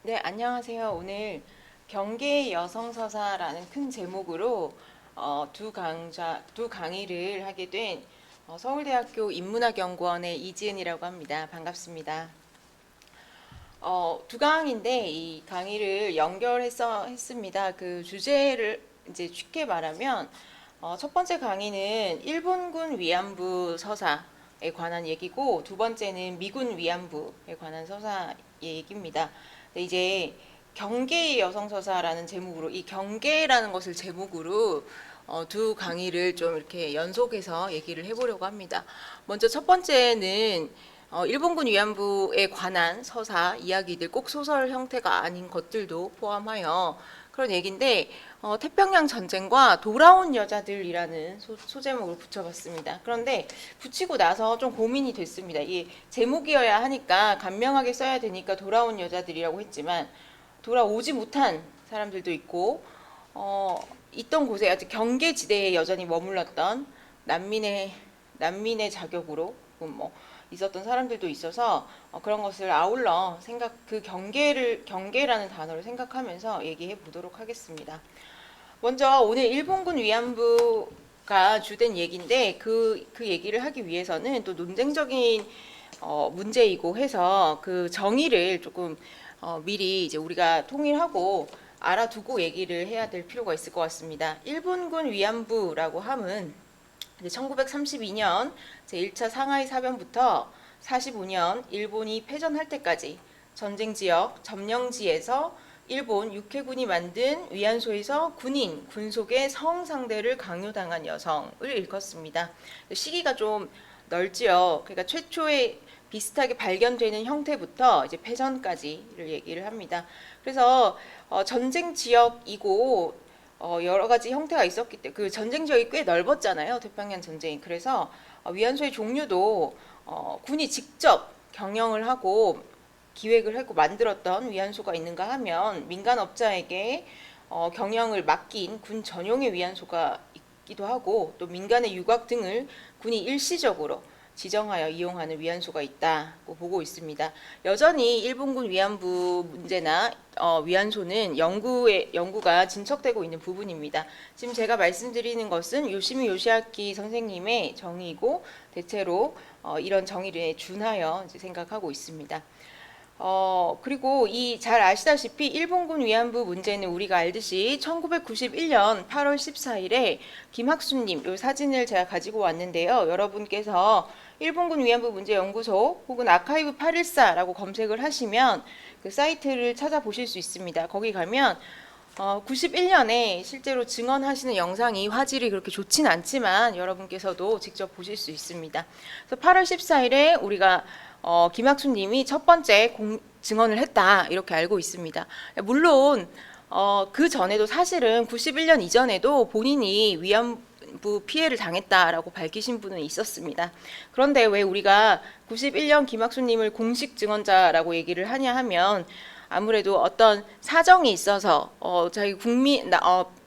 네, 안녕하세요. 오늘 경계의 여성서사라는 큰 제목으로 두 강의를 하게 된 서울대학교 인문학연구원의 이지은이라고 합니다. 반갑습니다. 두 강인데 이 강의를 연결해서 했습니다. 그 주제를 이제 쉽게 말하면 첫 번째 강의는 일본군 위안부 서사에 관한 얘기고 두 번째는 미군 위안부에 관한 서사의 얘기입니다. 이제 경계의 여성서사라는 제목으로 이 경계라는 것을 제목으로 두 강의를 좀 이렇게 연속해서 얘기를 해보려고 합니다. 먼저 첫 번째는 일본군 위안부에 관한 서사 이야기들, 꼭 소설 형태가 아닌 것들도 포함하여 그런 얘기인데 태평양 전쟁과 돌아온 여자들이라는 소제목을 붙여봤습니다. 그런데 붙이고 나서 좀 고민이 됐습니다. 이 제목이어야 하니까 간명하게 써야 되니까 돌아온 여자들이라고 했지만 돌아오지 못한 사람들도 있고 있던 곳에 아직 경계지대에 여전히 머물렀던 난민의 자격으로 뭐 있었던 사람들도 있어서 그런 것을 아울러 그 경계라는 단어를 생각하면서 얘기해 보도록 하겠습니다. 먼저 오늘 일본군 위안부가 주된 얘기인데 그 얘기를 하기 위해서는 또 논쟁적인 문제이고 해서 그 정의를 조금 미리 이제 우리가 통일하고 알아두고 얘기를 해야 될 필요가 있을 것 같습니다. 일본군 위안부라고 함은 1932년 제1차 상하이 사변부터 45년 일본이 패전할 때까지 전쟁 지역 점령지에서 일본 육해군이 만든 위안소에서 군속의 성상대를 강요당한 여성을 일컫습니다. 시기가 좀 넓지요. 그러니까 최초의 비슷하게 발견되는 형태부터 이제 패전까지를 얘기를 합니다. 그래서 전쟁 지역이고 여러 가지 형태가 있었기 때문에 그 전쟁 지역이 꽤 넓었잖아요. 태평양 전쟁이. 그래서 위안소의 종류도 군이 직접 경영을 하고 기획을 하고 만들었던 위안소가 있는가 하면 민간업자에게 경영을 맡긴 군 전용의 위안소가 있기도 하고 또 민간의 유곽 등을 군이 일시적으로 지정하여 이용하는 위안소가 있다고 보고 있습니다. 여전히 일본군 위안부 문제나 위안소는 연구가 진척되고 있는 부분입니다. 지금 제가 말씀드리는 것은 요시미 요시아키 선생님의 정의이고 대체로 이런 정의를 준하여 생각하고 있습니다. 그리고 잘 아시다시피 일본군 위안부 문제는 우리가 알듯이 1991년 8월 14일에 김학수님, 이 사진을 제가 가지고 왔는데요. 여러분께서 일본군 위안부 문제 연구소 혹은 아카이브 814라고 검색을 하시면 그 사이트를 찾아보실 수 있습니다. 거기 가면 91년에 실제로 증언하시는 영상이 화질이 그렇게 좋진 않지만 여러분께서도 직접 보실 수 있습니다. 그래서 8월 14일에 우리가 김학수님이 첫 번째 증언을 했다 이렇게 알고 있습니다. 물론 그 전에도 사실은 91년 이전에도 본인이 위안부 피해를 당했다라고 밝히신 분은 있었습니다. 그런데 왜 우리가 91년 김학수님을 공식 증언자라고 얘기를 하냐 하면 아무래도 어떤 사정이 있어서 자기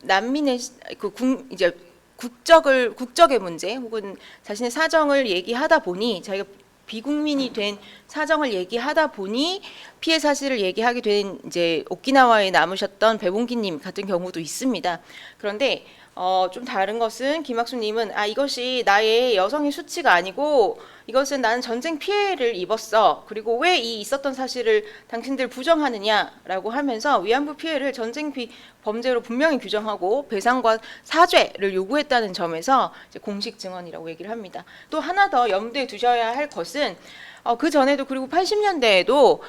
난민의 이제 국적의 문제 혹은 자신의 사정을 얘기하다 보니 자기가 비국민이 된 사정을 얘기하다 보니 피해 사실을 얘기하게 된 이제 오키나와에 남으셨던 배봉기님 같은 경우도 있습니다. 그런데 좀 다른 것은 김학수님은 이것이 나의 여성의 수치가 아니고 이것은 나는 전쟁 피해를 입었어. 그리고 왜 이 있었던 사실을 당신들 부정하느냐라고 하면서 위안부 피해를 전쟁 범죄로 분명히 규정하고 배상과 사죄를 요구했다는 점에서 이제 공식 증언이라고 얘기를 합니다. 또 하나 더 염두에 두셔야 할 것은 그 전에도 그리고 80년대에도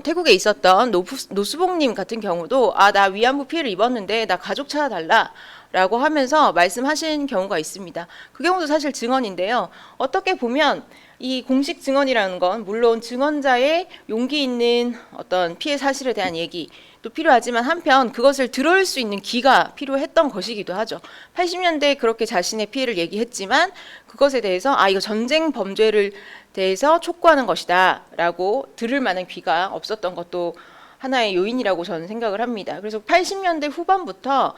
태국에 있었던 노수봉님 같은 경우도 나 위안부 피해를 입었는데 나 가족 찾아달라라고 하면서 말씀하신 경우가 있습니다. 그 경우도 사실 증언인데요. 어떻게 보면 이 공식 증언이라는 건 물론 증언자의 용기 있는 어떤 피해 사실에 대한 얘기도 필요하지만 한편 그것을 들을 수 있는 귀가 필요했던 것이기도 하죠. 80년대에 그렇게 자신의 피해를 얘기했지만 그것에 대해서 이거 전쟁 범죄를 대해서 촉구하는 것이다 라고 들을 만한 귀가 없었던 것도 하나의 요인이라고 저는 생각을 합니다. 그래서 80년대 후반부터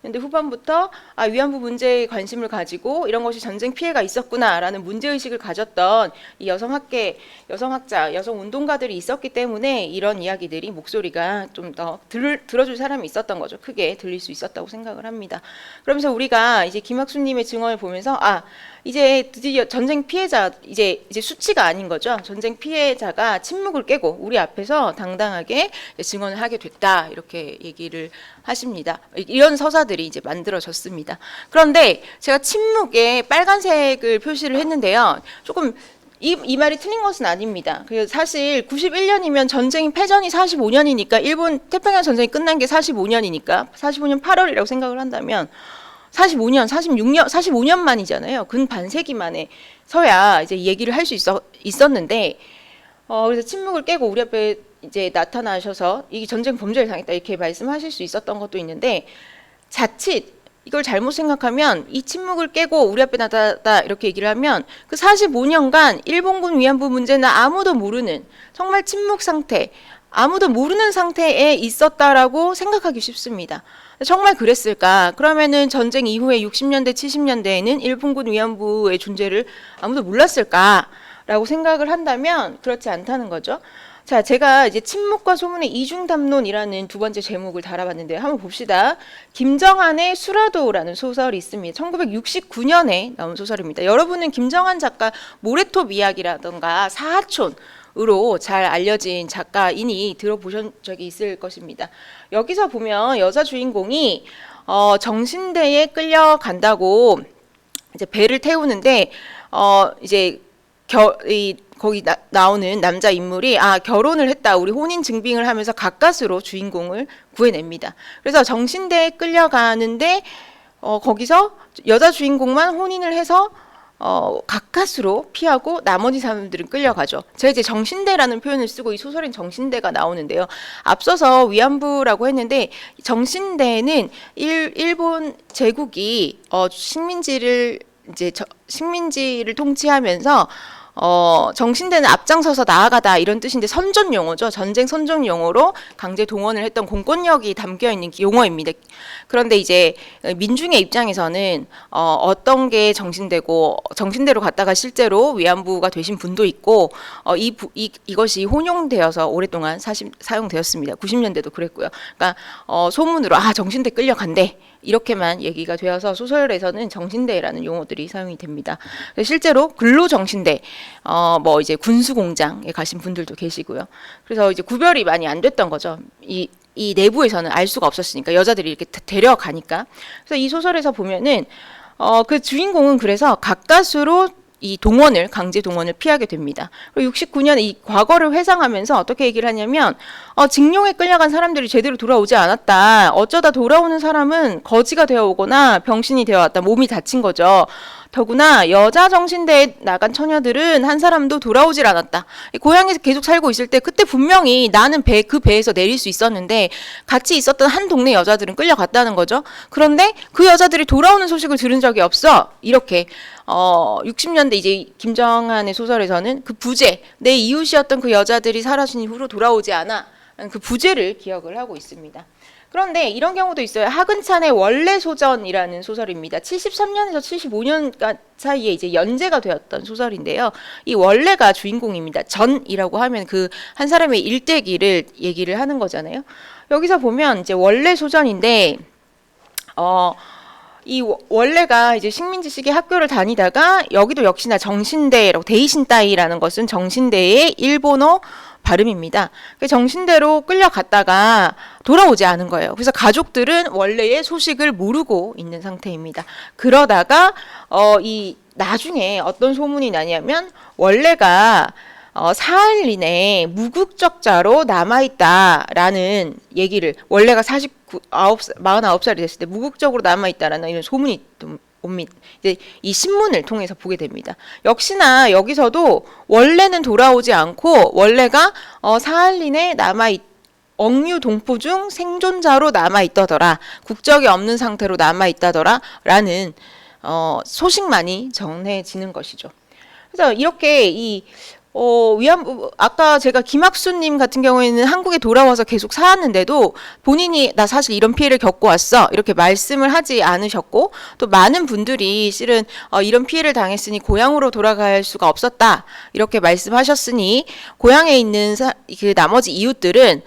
근데 후반부터 위안부 문제에 관심을 가지고 이런 것이 전쟁 피해가 있었구나라는 문제의식을 가졌던 이 여성학계, 여성학자, 여성운동가들이 있었기 때문에 이런 이야기들이 목소리가 좀 더 들어줄 사람이 있었던 거죠. 크게 들릴 수 있었다고 생각을 합니다. 그러면서 우리가 이제 김학수님의 증언을 보면서 이제 드디어 전쟁 피해자 이제 수치가 아닌 거죠. 전쟁 피해자가 침묵을 깨고 우리 앞에서 당당하게 증언을 하게 됐다 이렇게 얘기를 하십니다. 이런 서사들이 이제 만들어졌습니다. 그런데 제가 침묵에 빨간색을 표시를 했는데요. 조금 이 말이 틀린 것은 아닙니다. 사실 91년이면 전쟁 패전이 45년이니까 일본 태평양 전쟁이 끝난 게 45년이니까 45년 8월이라고 생각을 한다면 45년, 46년, 45년 만이잖아요. 근 반세기 만에 서야 이제 얘기를 할 수 있었는데, 그래서 침묵을 깨고 우리 앞에 이제 나타나셔서 이게 전쟁 범죄를 당했다 이렇게 말씀하실 수 있었던 것도 있는데, 자칫 이걸 잘못 생각하면 이 침묵을 깨고 우리 앞에 나타났다 이렇게 얘기를 하면 그 45년간 일본군 위안부 문제는 아무도 모르는 정말 침묵 상태, 아무도 모르는 상태에 있었다라고 생각하기 쉽습니다. 정말 그랬을까? 그러면은 전쟁 이후에 60년대, 70년대에는 일본군 위안부의 존재를 아무도 몰랐을까라고 생각을 한다면 그렇지 않다는 거죠. 자, 제가 이제 침묵과 소문의 이중담론이라는 두 번째 제목을 달아봤는데요. 한번 봅시다. 김정한의 수라도라는 소설이 있습니다. 1969년에 나온 소설입니다. 여러분은 김정한 작가 모래톱 이야기라던가 사하촌으로 잘 알려진 작가이니 들어보신 적이 있을 것입니다. 여기서 보면 여자 주인공이 정신대에 끌려간다고 이제 배를 태우는데 이제 거기 나오는 남자 인물이 결혼을 했다, 우리 혼인 증빙을 하면서 가까스로 주인공을 구해냅니다. 그래서 정신대에 끌려가는데 거기서 여자 주인공만 혼인을 해서 가까스로 피하고 나머지 사람들은 끌려가죠. 제가 이제 정신대라는 표현을 쓰고 이 소설엔 정신대가 나오는데요. 앞서서 위안부라고 했는데 정신대는 일본 제국이 식민지를 통치하면서 정신대는 앞장서서 나아가다 이런 뜻인데 선전 용어죠. 전쟁 선전 용어로 강제 동원을 했던 공권력이 담겨 있는 용어입니다. 그런데 이제 민중의 입장에서는 어떤 게 정신대고 정신대로 갔다가 실제로 위안부가 되신 분도 있고 이것이 혼용되어서 오랫동안 사용되었습니다. 90년대도 그랬고요. 그러니까 소문으로 정신대 끌려간대 이렇게만 얘기가 되어서 소설에서는 정신대라는 용어들이 사용이 됩니다. 실제로 근로정신대, 이제 군수공장에 가신 분들도 계시고요. 그래서 이제 구별이 많이 안 됐던 거죠. 이 내부에서는 알 수가 없었으니까 여자들이 이렇게 데려가니까. 그래서 이 소설에서 보면은 그 주인공은 그래서 가까스로 이 강제 동원을 피하게 됩니다. 그리고 69년 이 과거를 회상하면서 어떻게 얘기를 하냐면 징용에 끌려간 사람들이 제대로 돌아오지 않았다. 어쩌다 돌아오는 사람은 거지가 되어 오거나 병신이 되어 왔다. 몸이 다친 거죠. 더구나 여자 정신대에 나간 처녀들은 한 사람도 돌아오질 않았다. 고향에서 계속 살고 있을 때 그때 분명히 나는 그 배에서 내릴 수 있었는데 같이 있었던 한 동네 여자들은 끌려갔다는 거죠. 그런데 그 여자들이 돌아오는 소식을 들은 적이 없어. 이렇게 60년대 이제 김정한의 소설에서는 그 부재, 내 이웃이었던 그 여자들이 사라진 이후로 돌아오지 않아. 그 부재를 기억을 하고 있습니다. 그런데 이런 경우도 있어요. 하근찬의 원래 소전이라는 소설입니다. 73년에서 75년 사이에 이제 연재가 되었던 소설인데요. 이 원래가 주인공입니다. 전이라고 하면 그 한 사람의 일대기를 얘기를 하는 거잖아요. 여기서 보면 이제 원래 소전인데 이 원래가 이제 식민지식의 학교를 다니다가 여기도 역시나 정신대라고 데이신따이라는 것은 정신대의 일본어 발음입니다. 정신대로 끌려갔다가 돌아오지 않은 거예요. 그래서 가족들은 원래의 소식을 모르고 있는 상태입니다. 그러다가 이 나중에 어떤 소문이 나냐면 원래가 사할린에 무국적자로 남아있다라는 얘기를 원래가 49살이 됐을 때 무국적으로 남아있다라는 이런 소문이 옵니다. 이제 이 신문을 통해서 보게 됩니다. 역시나 여기서도 원래는 돌아오지 않고 원래가 사할린에 억류 동포 중 생존자로 남아있다더라. 국적이 없는 상태로 남아있다더라. 라는 소식만이 전해지는 것이죠. 그래서 이렇게 위안부, 아까 제가 김학수님 같은 경우에는 한국에 돌아와서 계속 살았는데도 본인이 나 사실 이런 피해를 겪고 왔어 이렇게 말씀을 하지 않으셨고, 또 많은 분들이 실은 이런 피해를 당했으니 고향으로 돌아갈 수가 없었다 이렇게 말씀하셨으니, 고향에 있는 그 나머지 이웃들은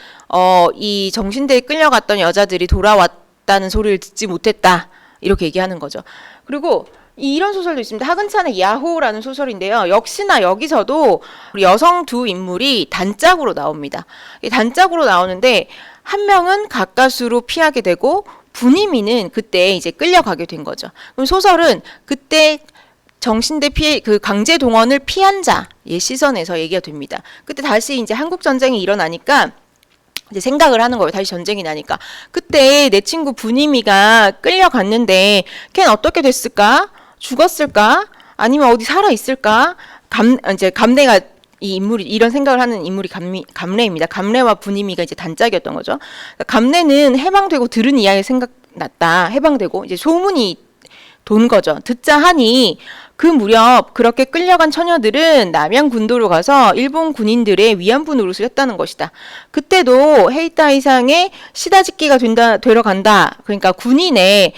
이 정신대에 끌려갔던 여자들이 돌아왔다는 소리를 듣지 못했다 이렇게 얘기하는 거죠. 그리고 이런 소설도 있습니다. 하근찬의 야호라는 소설인데요. 역시나 여기서도 여성 두 인물이 단짝으로 나옵니다. 단짝으로 나오는데 한 명은 가까스로 피하게 되고 분이미는 그때 이제 끌려가게 된 거죠. 그럼 소설은 그때 정신대 피해, 그 강제 동원을 피한 자의 시선에서 얘기가 됩니다. 그때 다시 이제 한국 전쟁이 일어나니까 이제 생각을 하는 거예요. 다시 전쟁이 나니까. 그때 내 친구 분이미가 끌려갔는데 걔는 어떻게 됐을까? 죽었을까? 아니면 어디 살아 있을까? 이제 감래가 이 인물이 이런 생각을 하는 인물이 감래입니다. 감래와 분이미가 이제 단짝이었던 거죠. 감래는 해방되고 들은 이야기 생각났다. 해방되고 이제 소문이 돈 거죠. 듣자 하니 그 무렵 그렇게 끌려간 처녀들은 남양 군도로 가서 일본 군인들의 위안부 노릇을 했다는 것이다. 그때도 헤이타 이상의 시다짓기가 되러 간다. 그러니까 군인의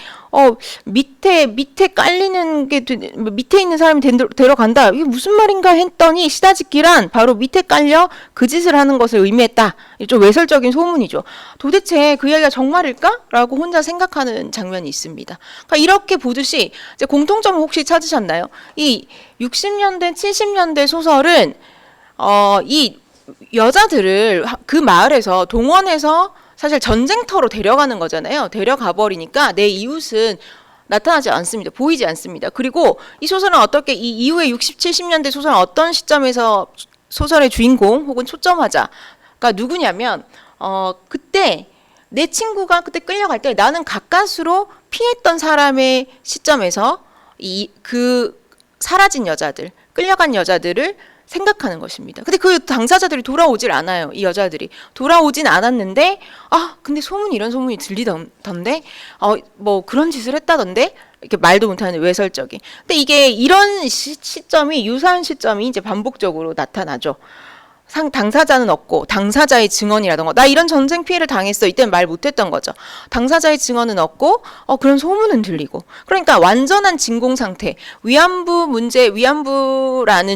밑에 깔리는 게 밑에 있는 사람이 데려간다. 이게 무슨 말인가 했더니 시다짓기란 바로 밑에 깔려 그 짓을 하는 것을 의미했다. 좀 외설적인 소문이죠. 도대체 그 이야기가 정말일까?라고 혼자 생각하는 장면이 있습니다. 그러니까 이렇게 보듯이 이제 공통점을 혹시 찾으셨나요? 이 60년대, 70년대 소설은 이 여자들을 그 마을에서 동원해서 사실 전쟁터로 데려가는 거잖아요. 데려가 버리니까 내 이웃은 나타나지 않습니다. 보이지 않습니다. 그리고 이 소설은 어떻게 이 이후에 60, 70년대 소설은 어떤 시점에서 소설의 주인공 혹은 초점화자가 누구냐면 그때 내 친구가 그때 끌려갈 때 나는 가까스로 피했던 사람의 시점에서 그 사라진 여자들, 끌려간 여자들을 생각하는 것입니다. 근데 그 당사자들이 돌아오질 않아요. 이 여자들이 돌아오진 않았는데 근데 이런 소문이 들리던데 뭐 그런 짓을 했다던데 이렇게 말도 못하는 외설적인. 근데 이게 이런 시점이 유사한 시점이 이제 반복적으로 나타나죠. 당사자는 없고 당사자의 증언이라던가 나 이런 전쟁 피해를 당했어 이때는 말 못했던 거죠. 당사자의 증언은 없고 그런 소문은 들리고, 그러니까 완전한 진공 상태, 위안부라는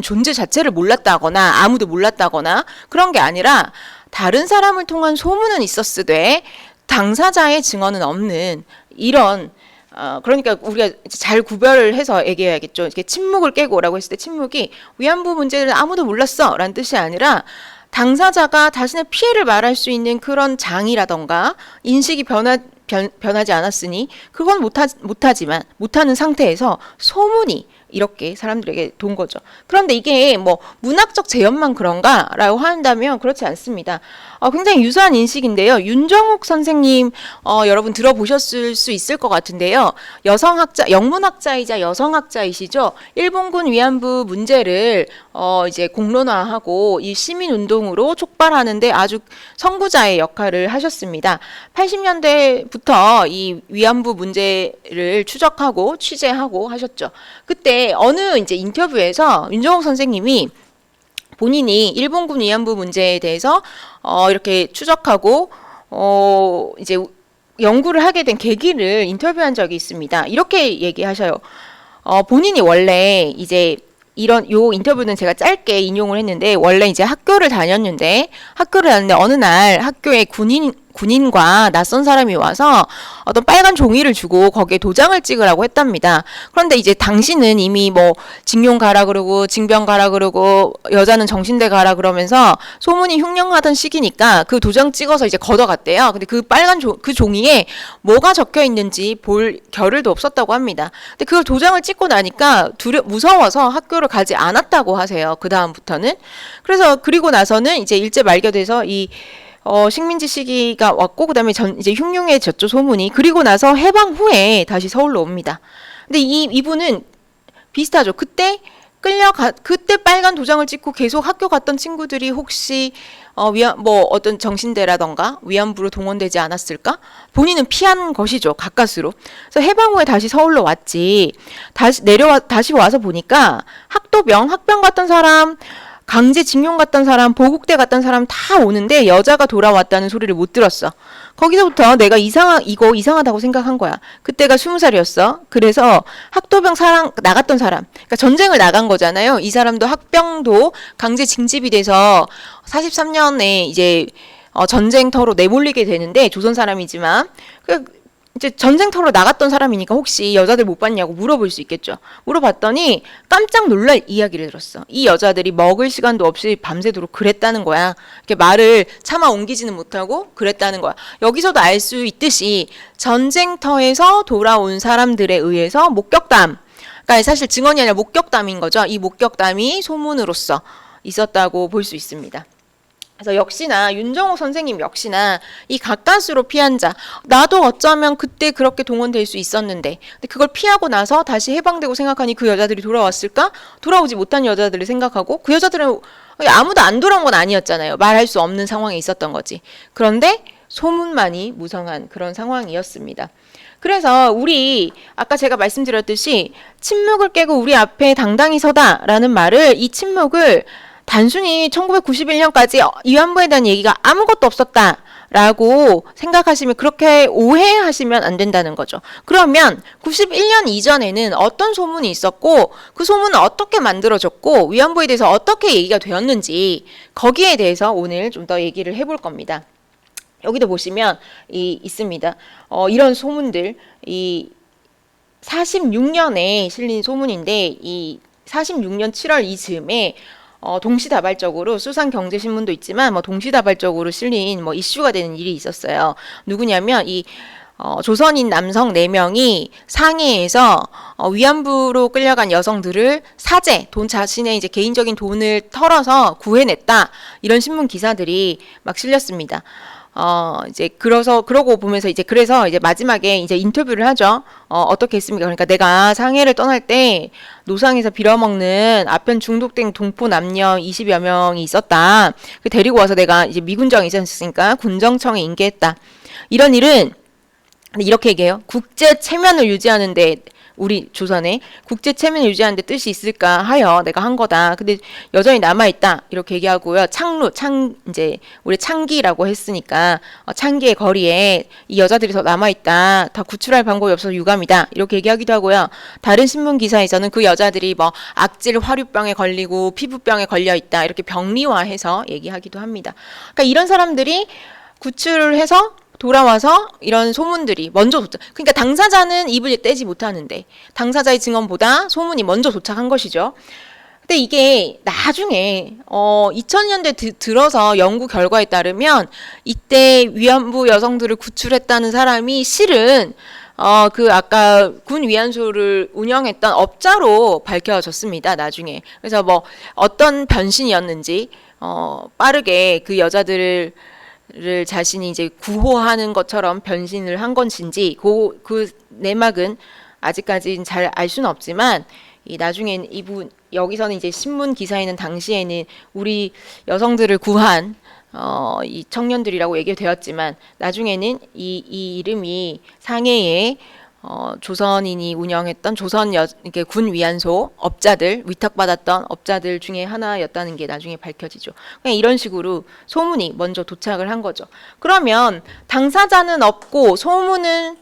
존재 자체를 몰랐다거나 아무도 몰랐다거나 그런 게 아니라 다른 사람을 통한 소문은 있었으되 당사자의 증언은 없는 이런 그러니까 우리가 잘 구별을 해서 얘기해야겠죠. 이렇게 침묵을 깨고라고 했을 때 침묵이 위안부 문제를 아무도 몰랐어 라는 뜻이 아니라 당사자가 자신의 피해를 말할 수 있는 그런 장이라던가 인식이 변하지 않았으니 그건 못하지만 못하는 상태에서 소문이 이렇게 사람들에게 돈 거죠. 그런데 이게 뭐 문학적 재현만 그런가라고 한다면 그렇지 않습니다. 굉장히 유사한 인식인데요. 윤정옥 선생님 여러분 들어보셨을 수 있을 것 같은데요. 영문학자이자 여성학자이시죠. 일본군 위안부 문제를 이제 공론화하고 이 시민운동으로 촉발하는데 아주 선구자의 역할을 하셨습니다. 80년대부터 이 위안부 문제를 추적하고 취재하고 하셨죠. 그때 어느 이제 인터뷰에서 윤정옥 선생님이 본인이 일본군 위안부 문제에 대해서 이렇게 추적하고 이제 연구를 하게 된 계기를 인터뷰한 적이 있습니다. 이렇게 얘기하셔요. 본인이 원래 이제 요 인터뷰는 제가 짧게 인용을 했는데 원래 이제 학교를 다녔는데 어느 날 학교에 군인과 낯선 사람이 와서 어떤 빨간 종이를 주고 거기에 도장을 찍으라고 했답니다. 그런데 이제 당신은 이미 뭐 징용 가라 그러고 징병 가라 그러고 여자는 정신대 가라 그러면서 소문이 흉흉하던 시기니까 그 도장 찍어서 이제 걷어갔대요. 근데 그 빨간 그 종이에 뭐가 적혀 있는지 볼 겨를도 없었다고 합니다. 근데 그걸 도장을 찍고 나니까 무서워서 학교를 가지 않았다고 하세요. 그 다음부터는. 그래서 그리고 나서는 이제 일제 말겨돼서 이 식민지 시기가 왔고 그다음에 이제 흉흉해졌죠, 소문이. 그리고 나서 해방 후에 다시 서울로 옵니다. 근데 이분은 비슷하죠. 그때 빨간 도장을 찍고 계속 학교 갔던 친구들이 혹시 뭐 어떤 정신대라던가 위안부로 동원되지 않았을까? 본인은 피한 것이죠, 가까스로. 그래서 해방 후에 다시 서울로 왔지. 다시 와서 보니까 학병 갔던 사람 강제징용 갔던 사람, 보국대 갔던 사람 다 오는데 여자가 돌아왔다는 소리를 못 들었어. 거기서부터 내가 이거 이상하다고 생각한 거야. 그때가 20살이었어. 그래서 학도병 나갔던 사람, 그러니까 전쟁을 나간 거잖아요. 이 사람도 학병도 강제 징집이 돼서 43년에 이제 전쟁터로 내몰리게 되는데, 조선 사람이지만 이제 전쟁터로 나갔던 사람이니까 혹시 여자들 못 봤냐고 물어볼 수 있겠죠. 물어봤더니 깜짝 놀랄 이야기를 들었어. 이 여자들이 먹을 시간도 없이 밤새도록 그랬다는 거야. 이렇게 말을 차마 옮기지는 못하고 그랬다는 거야. 여기서도 알 수 있듯이 전쟁터에서 돌아온 사람들에 의해서 목격담, 그러니까 사실 증언이 아니라 목격담인 거죠. 이 목격담이 소문으로서 있었다고 볼 수 있습니다. 그래서 역시나 윤정호 선생님 역시나 이 가까스로 피한 자, 나도 어쩌면 그때 그렇게 동원될 수 있었는데, 근데 그걸 피하고 나서 다시 해방되고 생각하니 그 여자들이 돌아왔을까? 돌아오지 못한 여자들을 생각하고, 그 여자들은 아무도 안 돌아온 건 아니었잖아요. 말할 수 없는 상황에 있었던 거지. 그런데 소문만이 무성한 그런 상황이었습니다. 그래서 우리 아까 제가 말씀드렸듯이 침묵을 깨고 우리 앞에 당당히 서다라는 말을, 이 침묵을 단순히 1991년까지 위안부에 대한 얘기가 아무것도 없었다라고 생각하시면, 그렇게 오해하시면 안 된다는 거죠. 그러면 91년 이전에는 어떤 소문이 있었고, 그 소문은 어떻게 만들어졌고, 위안부에 대해서 어떻게 얘기가 되었는지, 거기에 대해서 오늘 좀 더 얘기를 해볼 겁니다. 여기도 보시면 있습니다. 이런 소문들, 이 46년에 실린 소문인데, 이 46년 7월 이즈음에 동시다발적으로 수상경제신문도 있지만 동시다발적으로 실린 이슈가 되는 일이 있었어요. 누구냐면 이 조선인 남성 4명이 상해에서 위안부로 끌려간 여성들을 자신의 이제 개인적인 돈을 털어서 구해냈다, 이런 신문 기사들이 막 실렸습니다. 이제 그러고 보면서 그래서 마지막에 이제 인터뷰를 하죠. 어떻게 했습니까? 그러니까 내가 상해를 떠날 때 노상에서 빌어먹는 아편 중독된 동포 남녀 20여 명이 있었다. 데리고 와서 내가 이제 미군정이 있었으니까 군정청에 인계했다. 이런 일은 이렇게 얘기해요. 국제 체면을 유지하는데, 우리 조선에 국제 체면을 유지하는데 뜻이 있을까 하여 내가 한 거다. 근데 여전히 남아있다, 이렇게 얘기하고요. 이제 우리 창기라고 했으니까 창기의 거리에 이 여자들이 더 남아있다, 다 구출할 방법이 없어서 유감이다, 이렇게 얘기하기도 하고요. 다른 신문 기사에서는 그 여자들이 악질 화류병에 걸리고 피부병에 걸려있다, 이렇게 병리화해서 얘기하기도 합니다. 그러니까 이런 사람들이 구출을 해서 돌아와서 이런 소문들이 먼저 그러니까 당사자는 입을 떼지 못하는데 당사자의 증언보다 소문이 먼저 도착한 것이죠. 근데 이게 나중에 2000년대 들어서 연구 결과에 따르면, 이때 위안부 여성들을 구출했다는 사람이 실은 그 아까 군 위안소를 운영했던 업자로 밝혀졌습니다, 나중에. 그래서 어떤 변신이었는지 빠르게 그 여자들을 자신이 이제 구호하는 것처럼 변신을 한 것인지, 그 내막은 아직까지는 잘 알 수는 없지만, 나중엔 여기서는 이제 신문 기사에는 당시에는 우리 여성들을 구한 이 청년들이라고 얘기되었지만, 나중에는 이 이름이 상해에 조선인이 운영했던 이렇게 군 위안소 업자들, 위탁받았던 업자들 중에 하나였다는 게 나중에 밝혀지죠. 그냥 이런 식으로 소문이 먼저 도착을 한 거죠. 그러면 당사자는 없고 소문은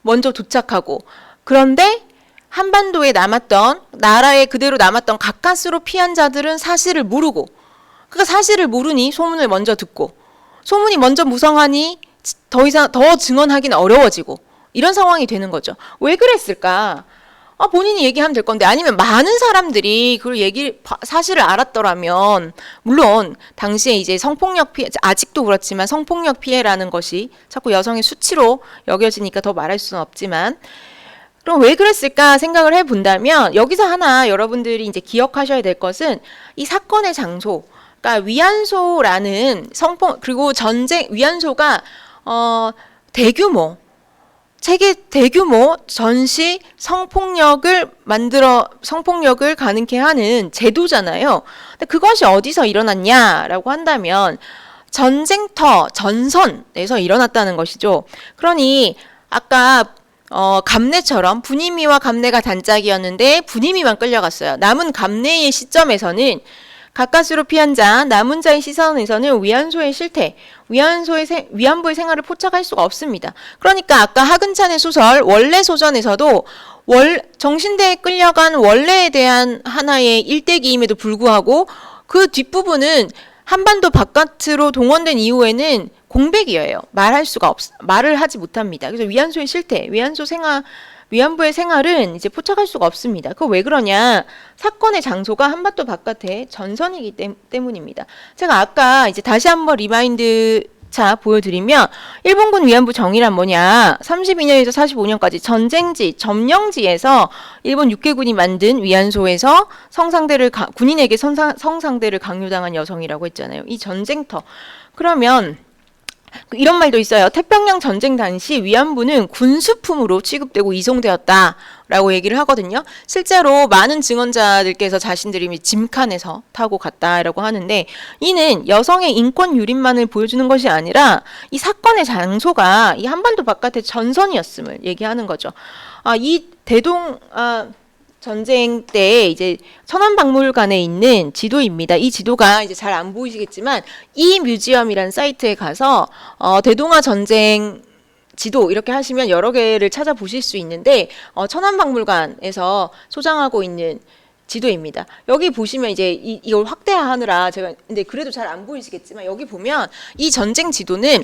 먼저 도착하고, 그런데 한반도에 나라에 그대로 남았던 가까스로 피한 자들은 사실을 모르고, 그러니까 사실을 모르니 소문을 먼저 듣고, 소문이 먼저 무성하니 더 증언하기는 어려워지고, 이런 상황이 되는 거죠. 왜 그랬을까? 본인이 얘기하면 될 건데, 아니면 많은 사람들이 그 사실을 알았더라면, 물론 당시에 이제 성폭력 피해, 아직도 그렇지만 성폭력 피해라는 것이 자꾸 여성의 수치로 여겨지니까 더 말할 수는 없지만, 그럼 왜 그랬을까 생각을 해본다면, 여기서 하나 여러분들이 이제 기억하셔야 될 것은, 이 사건의 장소, 그러니까 위안소라는 그리고 위안소가 대규모 전시 성폭력을 가능케 하는 제도잖아요. 근데 그것이 어디서 일어났냐라고 한다면 전쟁터, 전선에서 일어났다는 것이죠. 그러니 아까 감내처럼 분임이와 감내가 단짝이었는데 분임이만 끌려갔어요. 남은 감내의 시점에서는 가까스로 피한 자, 남은 자의 시선에서는 위안소의 실태, 위안부의 생활을 포착할 수가 없습니다. 그러니까 아까 하근찬의 소설 원래 소전에서도 정신대에 끌려간 원래에 대한 하나의 일대기임에도 불구하고 그 뒷부분은 한반도 바깥으로 동원된 이후에는 공백이에요. 말을 하지 못합니다. 그래서 위안소의 실태, 위안부의 생활은 이제 포착할 수가 없습니다. 그거 왜 그러냐? 사건의 장소가 한반도 바깥의 전선이기 때문입니다. 제가 아까 이제 다시 한번 리마인드 보여드리면 일본군 위안부 정의란 뭐냐? 32년에서 45년까지 전쟁지, 점령지에서 일본 육해군이 만든 위안소에서 군인에게 성상대를 강요당한 여성이라고 했잖아요. 이 전쟁터. 그러면 이런 말도 있어요. 태평양 전쟁 당시 위안부는 군수품으로 취급되고 이송되었다라고 얘기를 하거든요. 실제로 많은 증언자들께서 자신들이 짐칸에서 타고 갔다라고 하는데 이는 여성의 인권 유린만을 보여주는 것이 아니라 이 사건의 장소가 이 한반도 바깥의 전선이었음을 얘기하는 거죠. 이 전쟁 때 이제 천안박물관에 있는 지도입니다. 이 지도가 이제 잘 안 보이시겠지만 이 뮤지엄이라는 사이트에 가서 대동아 전쟁 지도 이렇게 하시면 여러 개를 찾아보실 수 있는데 천안박물관에서 소장하고 있는 지도입니다. 여기 보시면 이제 이걸 확대하느라 제가 근데 그래도 잘 안 보이시겠지만 여기 보면 이 전쟁 지도는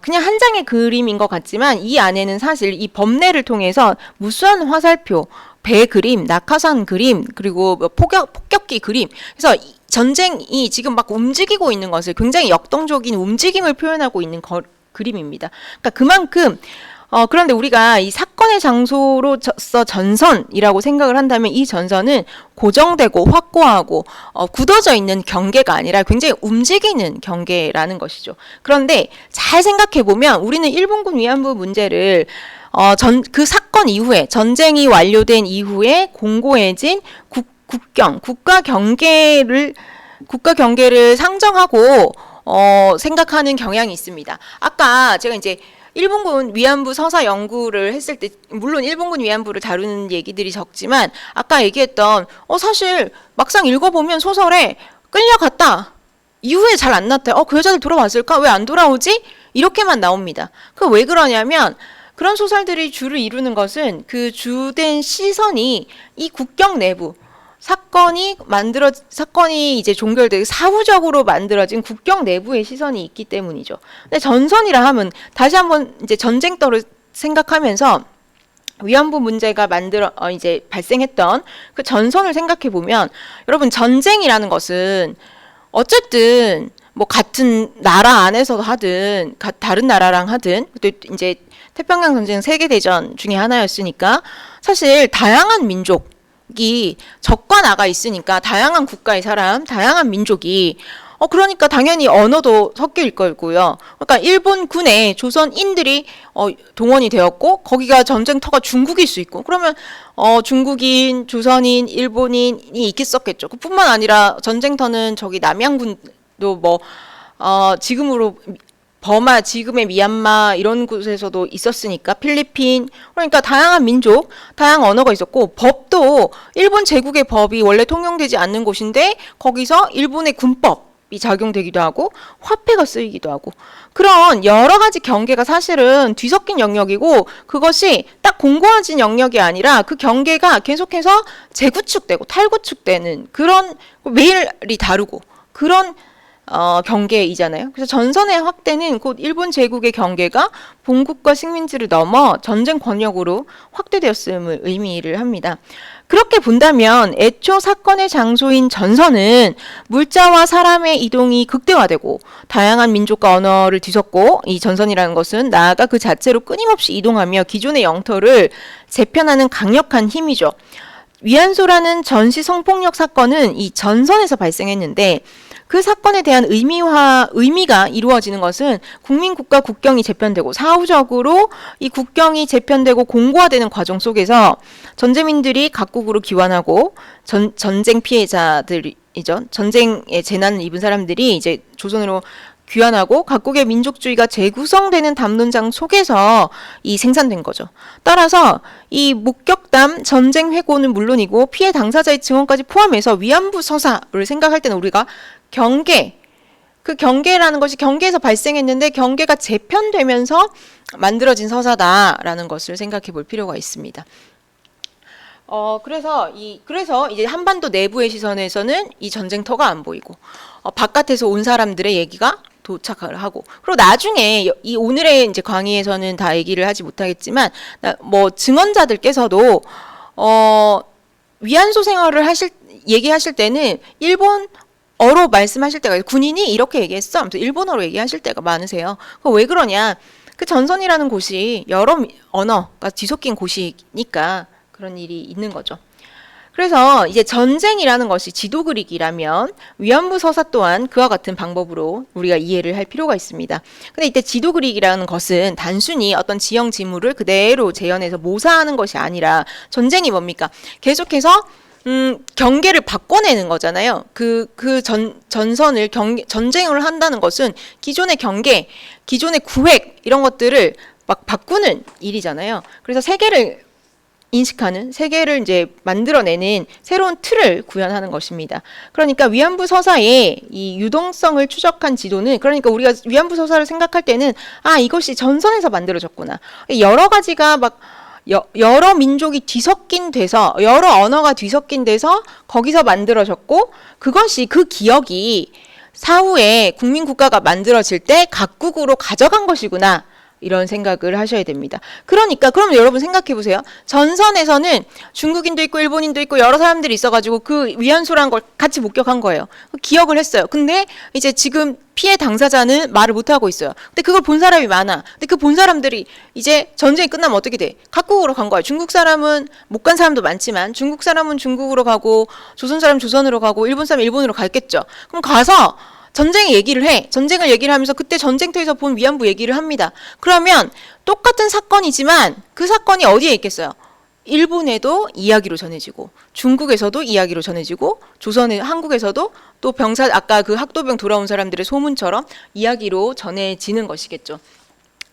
그냥 한 장의 그림인 것 같지만 이 안에는 사실 이 범례를 통해서 무수한 화살표, 배 그림, 낙하산 그림, 그리고 폭격기 그림. 그래서 전쟁이 지금 막 움직이고 있는 것을 굉장히 역동적인 움직임을 표현하고 있는 그림입니다. 그러니까 그만큼 그런데 우리가 이 사건의 장소로서 전선이라고 생각을 한다면 이 전선은 고정되고 확고하고 굳어져 있는 경계가 아니라 굉장히 움직이는 경계라는 것이죠. 그런데 잘 생각해 보면 우리는 일본군 위안부 문제를 그 사건 이후에 전쟁이 완료된 이후에 공고해진 국가 경계를 상정하고 생각하는 경향이 있습니다. 아까 제가 이제 일본군 위안부 서사 연구를 했을 때 물론 일본군 위안부를 다루는 얘기들이 적지만 아까 얘기했던 사실 막상 읽어보면 소설에 끌려갔다. 이후에 잘 안 나타요. 그 여자들 돌아왔을까? 왜 안 돌아오지? 이렇게만 나옵니다. 그 왜 그러냐면 그런 소설들이 주를 이루는 것은 그 주된 시선이 이 국경 내부 사건이 이제 종결되고 사후적으로 만들어진 국경 내부의 시선이 있기 때문이죠. 근데 전선이라 하면 다시 한번 이제 전쟁터를 생각하면서 위안부 문제가 이제 발생했던 그 전선을 생각해 보면 여러분 전쟁이라는 것은 어쨌든 뭐 같은 나라 안에서 하든 다른 나라랑 하든 또 이제 태평양 전쟁 세계대전 중에 하나였으니까 사실 다양한 민족이 적과 나가 있으니까 다양한 국가의 사람, 다양한 민족이 그러니까 당연히 언어도 섞일 거고요. 그러니까 일본 군에 조선인들이 동원이 되었고 거기가 전쟁터가 중국일 수 있고 그러면 중국인, 조선인, 일본인이 있겠었겠죠. 그뿐만 아니라 전쟁터는 저기 남양군도 뭐 지금으로 버마, 지금의 미얀마 이런 곳에서도 있었으니까 필리핀 그러니까 다양한 민족, 다양한 언어가 있었고 법도 일본 제국의 법이 원래 통용되지 않는 곳인데 거기서 일본의 군법이 작용되기도 하고 화폐가 쓰이기도 하고 그런 여러 가지 경계가 사실은 뒤섞인 영역이고 그것이 딱 공고해진 영역이 아니라 그 경계가 계속해서 재구축되고 탈구축되는 그런 매일이 다르고 그런 경계이잖아요. 그래서 전선의 확대는 곧 일본 제국의 경계가 본국과 식민지를 넘어 전쟁 권역으로 확대되었음을 의미를 합니다. 그렇게 본다면 애초 사건의 장소인 전선은 물자와 사람의 이동이 극대화되고 다양한 민족과 언어를 뒤섞고 이 전선이라는 것은 나아가 그 자체로 끊임없이 이동하며 기존의 영토를 재편하는 강력한 힘이죠. 위안소라는 전시 성폭력 사건은 이 전선에서 발생했는데 그 사건에 대한 의미가 이루어지는 것은 국민국가 국경이 재편되고 사후적으로 이 국경이 재편되고 공고화되는 과정 속에서 전제민들이 각국으로 귀환하고 전쟁 피해자들이죠. 전쟁의 재난을 입은 사람들이 이제 조선으로 귀환하고 각국의 민족주의가 재구성되는 담론장 속에서 이 생산된 거죠. 따라서 이 목격담, 전쟁 회고는 물론이고 피해 당사자의 증언까지 포함해서 위안부 서사를 생각할 때는 우리가 경계, 그 경계라는 것이 경계에서 발생했는데 경계가 재편되면서 만들어진 서사다라는 것을 생각해 볼 필요가 있습니다. 그래서 이제 한반도 내부의 시선에서는 이 전쟁터가 안 보이고 바깥에서 온 사람들의 얘기가 도착을 하고, 그리고 나중에 이 오늘의 이제 강의에서는 다 얘기를 하지 못하겠지만 뭐 증언자들께서도 위안소 생활을 얘기하실 때는 일본어로 말씀하실 때가, 군인이 이렇게 얘기했어 하면서 일본어로 얘기하실 때가 많으세요. 왜 그러냐? 그 전선이라는 곳이 여러 언어가 뒤섞인 곳이니까 그런 일이 있는 거죠. 그래서 이제 전쟁이라는 것이 지도 그리기라면 위안부 서사 또한 그와 같은 방법으로 우리가 이해를 할 필요가 있습니다. 근데 이때 지도 그리기라는 것은 단순히 어떤 지형 지물을 그대로 재현해서 모사하는 것이 아니라, 전쟁이 뭡니까? 계속해서 경계를 바꿔내는 거잖아요. 전선을 전쟁을 한다는 것은 기존의 경계, 기존의 구획 이런 것들을 막 바꾸는 일이잖아요. 그래서 세계를 인식하는, 세계를 이제 만들어내는 새로운 틀을 구현하는 것입니다. 그러니까 위안부 서사의 이 유동성을 추적한 지도는, 그러니까 우리가 위안부 서사를 생각할 때는 이것이 전선에서 만들어졌구나. 여러 가지가 막 여러 민족이 뒤섞인 돼서, 여러 언어가 뒤섞인 돼서 거기서 만들어졌고, 그것이 그 기억이 사후에 국민 국가가 만들어질 때 각국으로 가져간 것이구나. 이런 생각을 하셔야 됩니다. 그러니까 그럼 여러분 생각해 보세요. 전선에서는 중국인도 있고 일본인도 있고 여러 사람들이 있어가지고 그 위안소라는 걸 같이 목격한 거예요. 기억을 했어요. 근데 이제 지금 피해 당사자는 말을 못하고 있어요. 근데 그걸 본 사람이 많아. 근데 그 본 사람들이 이제 전쟁이 끝나면 어떻게 돼? 각국으로 간 거예요. 중국 사람은 못 간 사람도 많지만 중국 사람은 중국으로 가고 조선 사람 조선으로 가고 일본 사람 일본으로 갔겠죠. 그럼 가서 전쟁의 얘기를 해. 전쟁을 얘기를 하면서 그때 전쟁터에서 본 위안부 얘기를 합니다. 그러면 똑같은 사건이지만 그 사건이 어디에 있겠어요? 일본에도 이야기로 전해지고, 중국에서도 이야기로 전해지고, 한국에서도 또 아까 그 학도병 돌아온 사람들의 소문처럼 이야기로 전해지는 것이겠죠.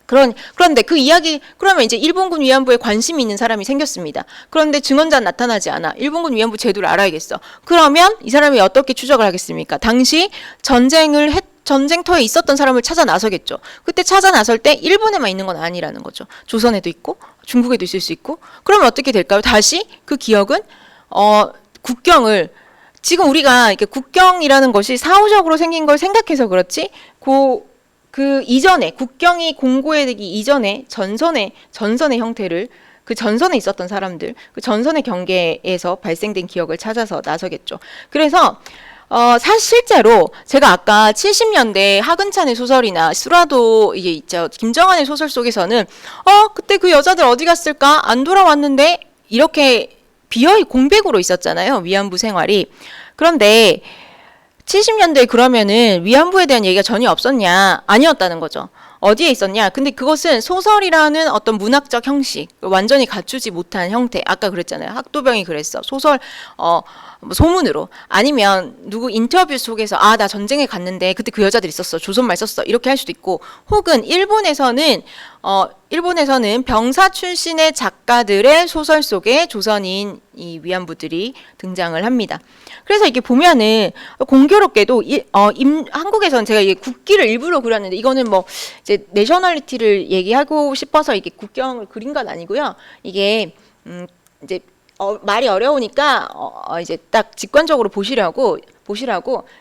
그런데 그 이야기, 그러면 이제 일본군 위안부에 관심이 있는 사람이 생겼습니다. 그런데 증언자는 나타나지 않아. 일본군 위안부 제도를 알아야겠어. 그러면 이 사람이 어떻게 추적을 하겠습니까? 당시 전쟁터에 있었던 사람을 찾아 나서겠죠. 그때 찾아 나설 때 일본에만 있는 건 아니라는 거죠. 조선에도 있고 중국에도 있을 수 있고. 그러면 어떻게 될까요? 다시 그 기억은 국경을, 지금 우리가 이렇게 국경이라는 것이 사후적으로 생긴 걸 생각해서 그렇지, 그 이전에, 국경이 공고되기 이전에 전선의 형태를, 그 전선에 있었던 사람들, 그 전선의 경계에서 발생된 기억을 찾아서 나서겠죠. 그래서 실제로 제가 아까 70년대 하근찬의 소설이나 수라도 이게 있죠. 김정한의 소설 속에서는 그때 그 여자들 어디 갔을까? 안 돌아왔는데 이렇게 공백으로 있었잖아요. 위안부 생활이. 그런데 70년대에 그러면은 위안부에 대한 얘기가 전혀 없었냐? 아니었다는 거죠. 어디에 있었냐? 근데 그것은 소설이라는 어떤 문학적 형식, 완전히 갖추지 못한 형태. 아까 그랬잖아요. 학도병이 그랬어. 소설, 소문으로. 아니면 누구 인터뷰 속에서 나 전쟁에 갔는데 그때 그 여자들 있었어. 조선말 썼어. 이렇게 할 수도 있고, 혹은 일본에서는 병사 출신의 작가들의 소설 속에 조선인 이 위안부들이 등장을 합니다. 그래서 이게 보면은 공교롭게도 한국에서는 제가 이게 국기를 일부러 그렸는데, 이거는 뭐 이제 내셔널리티를 얘기하고 싶어서 이게 국경을 그린 건 아니고요. 이게 이제 말이 어려우니까 이제 딱 직관적으로 보시라고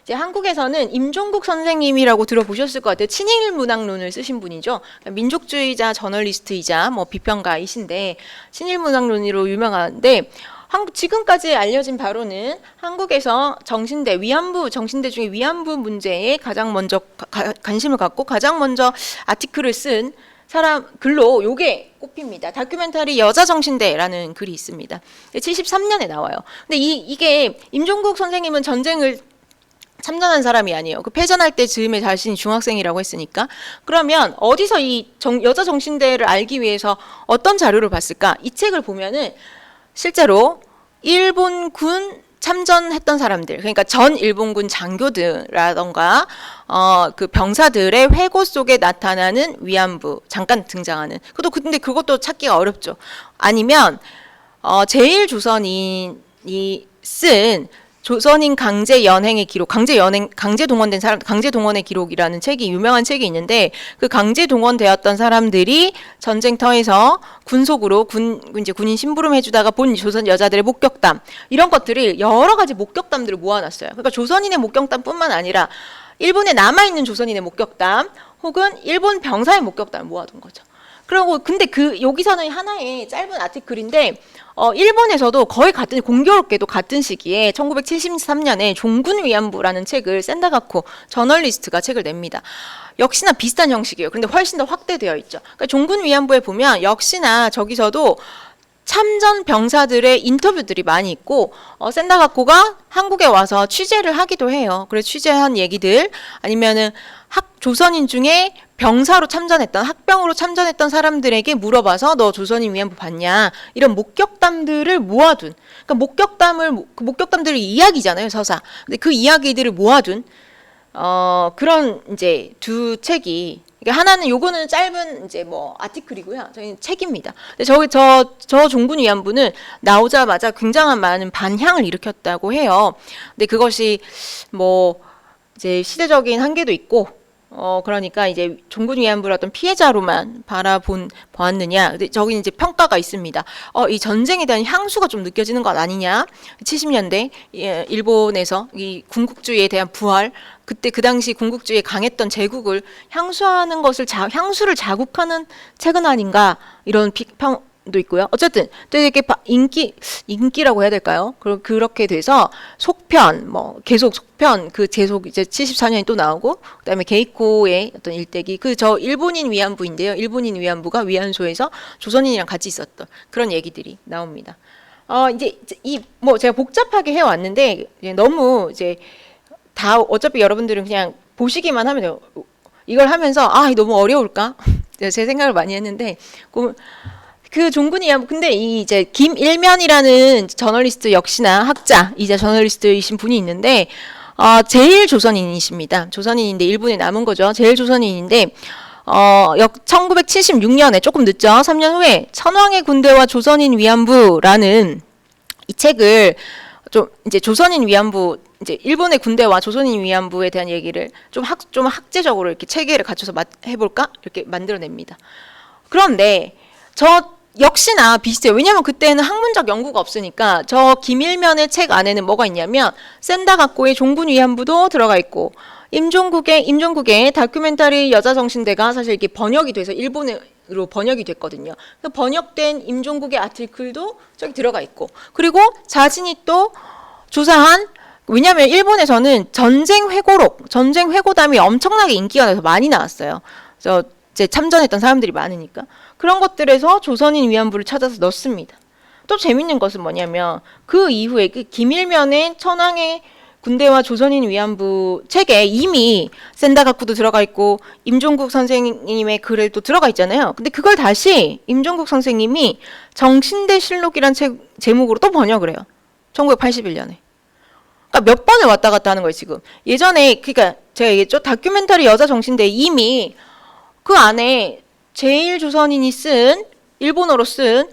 이제 한국에서는 임종국 선생님이라고 들어보셨을 것 같아요. 친일 문학론을 쓰신 분이죠. 민족주의자 저널리스트이자 뭐 비평가이신데 친일 문학론으로 유명한데, 지금까지 알려진 바로는 한국에서 위안부 정신대 중에 위안부 문제에 가장 먼저 관심을 갖고 가장 먼저 아티클을 쓴 사람 글로 요게 꼽힙니다. 다큐멘터리 여자 정신대라는 글이 있습니다. 73년에 나와요. 근데 이게 임종국 선생님은 전쟁을 참전한 사람이 아니에요. 그 패전할 때 즈음에 자신이 중학생이라고 했으니까. 그러면 어디서 이 여자 정신대를 알기 위해서 어떤 자료를 봤을까? 이 책을 보면은 실제로 일본군 참전했던 사람들, 그러니까 전 일본군 장교들이라던가 그 병사들의 회고 속에 나타나는 위안부 잠깐 등장하는. 근데 그것도 찾기가 어렵죠. 아니면 제일 조선인이 쓴 조선인 강제 연행의 기록, 강제 동원된 사람, 강제 동원의 기록이라는 책이 유명한 책이 있는데 그 강제 동원되었던 사람들이 전쟁터에서 군속으로 이제 군인 심부름 해주다가 본 조선 여자들의 목격담 이런 것들을 여러 가지 목격담들을 모아놨어요. 그러니까 조선인의 목격담뿐만 아니라 일본에 남아 있는 조선인의 목격담 혹은 일본 병사의 목격담을 모아둔 거죠. 그리고 근데 여기서는 하나의 짧은 아티클인데 일본에서도 거의 공교롭게도 같은 시기에 1973년에 종군 위안부라는 책을 센다가코 저널리스트가 책을 냅니다. 역시나 비슷한 형식이에요. 근데 훨씬 더 확대되어 있죠. 그러니까 종군 위안부에 보면 역시나 저기서도 참전 병사들의 인터뷰들이 많이 있고 센다가코가 한국에 와서 취재를 하기도 해요. 그래서 취재한 얘기들 아니면은 조선인 중에 병사로 참전했던 학병으로 참전했던 사람들에게 물어봐서 너 조선인 위안부 봤냐 이런 목격담들을 모아둔 그러니까 목격담들을 이야기잖아요 서사. 근데 그 이야기들을 모아둔 그런 이제 두 책이 그러니까 하나는 요거는 짧은 이제 뭐 아티클이고요. 저희는 책입니다. 근데 저 종군 위안부는 나오자마자 굉장한 많은 반향을 일으켰다고 해요. 근데 그것이 뭐 이제 시대적인 한계도 있고 그러니까 이제 종군 위안부를 어떤 피해자로만 보았느냐. 근데 저기 이제 평가가 있습니다. 이 전쟁에 대한 향수가 좀 느껴지는 것 아니냐. 70년대 일본에서 이 군국주의에 대한 부활, 그때 그 당시 군국주의에 강했던 제국을 향수하는 것을 향수를 자국하는 책은 아닌가 이런 평도 있고요. 어쨌든 되게 인기라고 해야 될까요? 그렇게 돼서 속편 계속 속편 제속 이제 74년이 또 나오고 그다음에 게이코의 어떤 일대기 저 일본인 위안부인데요. 일본인 위안부가 위안소에서 조선인이랑 같이 있었던 그런 얘기들이 나옵니다. 이제 제가 복잡하게 해왔는데 너무 이제 다 어차피 여러분들은 그냥 보시기만 하면 돼요. 이걸 하면서 너무 어려울까? 제 생각을 많이 했는데 그 종군 위안부 근데 이제 김일면이라는 저널리스트 역시나 학자이자 저널리스트이신 분이 있는데 제일 조선인이십니다. 조선인인데 일본에 남은 거죠. 제일 조선인인데 1976년에 조금 늦죠. 3년 후에 천황의 군대와 조선인 위안부라는 이 책을 좀 이제 조선인 위안부 이제 일본의 군대와 조선인 위안부에 대한 얘기를 좀 학제적으로 이렇게 체계를 갖춰서 해볼까 이렇게 만들어냅니다. 그런데 역시나 비슷해요. 왜냐하면 그때는 학문적 연구가 없으니까 저 김일면의 책 안에는 뭐가 있냐면 센다가코의 종군 위안부도 들어가 있고 임종국의 다큐멘터리 여자정신대가 사실 이렇게 번역이 돼서 일본어로 번역이 됐거든요. 번역된 임종국의 아티클도 저기 들어가 있고 그리고 자신이 또 조사한 왜냐하면 일본에서는 전쟁 회고담이 엄청나게 인기가 나서 많이 나왔어요. 이제 참전했던 사람들이 많으니까 그런 것들에서 조선인 위안부를 찾아서 넣습니다. 또 재밌는 것은 뭐냐면 그 이후에 김일면의 천황의 군대와 조선인 위안부 책에 이미 센다가쿠도 들어가 있고 임종국 선생님의 글에 또 들어가 있잖아요. 근데 그걸 다시 임종국 선생님이 정신대 실록이란 책 제목으로 또 번역을 해요. 1981년에. 그러니까 몇 번을 왔다 갔다 하는 거예요, 지금. 예전에 그러니까 제가 얘기했죠. 다큐멘터리 여자 정신대 이미 그 안에 제일 조선인이 쓴 일본어로 쓴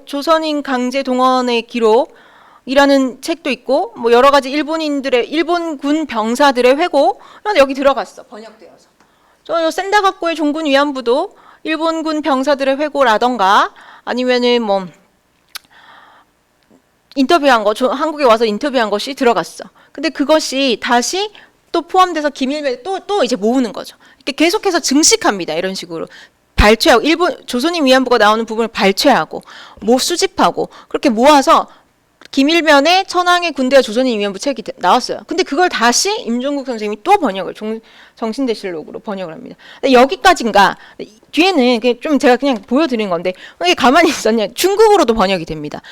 조선인 강제 동원의 기록이라는 책도 있고 뭐 여러 가지 일본군 병사들의 회고 여기 들어갔어. 번역되어서. 저 센다가코의 종군 위안부도 일본군 병사들의 회고라던가 아니면은 뭐 인터뷰한 거 한국에 와서 인터뷰한 것이 들어갔어. 근데 그것이 다시 또 포함돼서 김일면에 또 이제 모으는 거죠. 이렇게 계속해서 증식합니다. 이런 식으로. 발췌하고 조선인 위안부가 나오는 부분을 발췌하고 수집하고 그렇게 모아서 김일면의 천황의 군대와 조선인 위안부 책이 나왔어요. 근데 그걸 다시 임종국 선생님이 또 번역을 정신대실록으로 번역을 합니다. 여기까지인가 뒤에는 좀 제가 그냥 보여드린 건데 이게 가만히 있었냐 중국어로도 번역이 됩니다.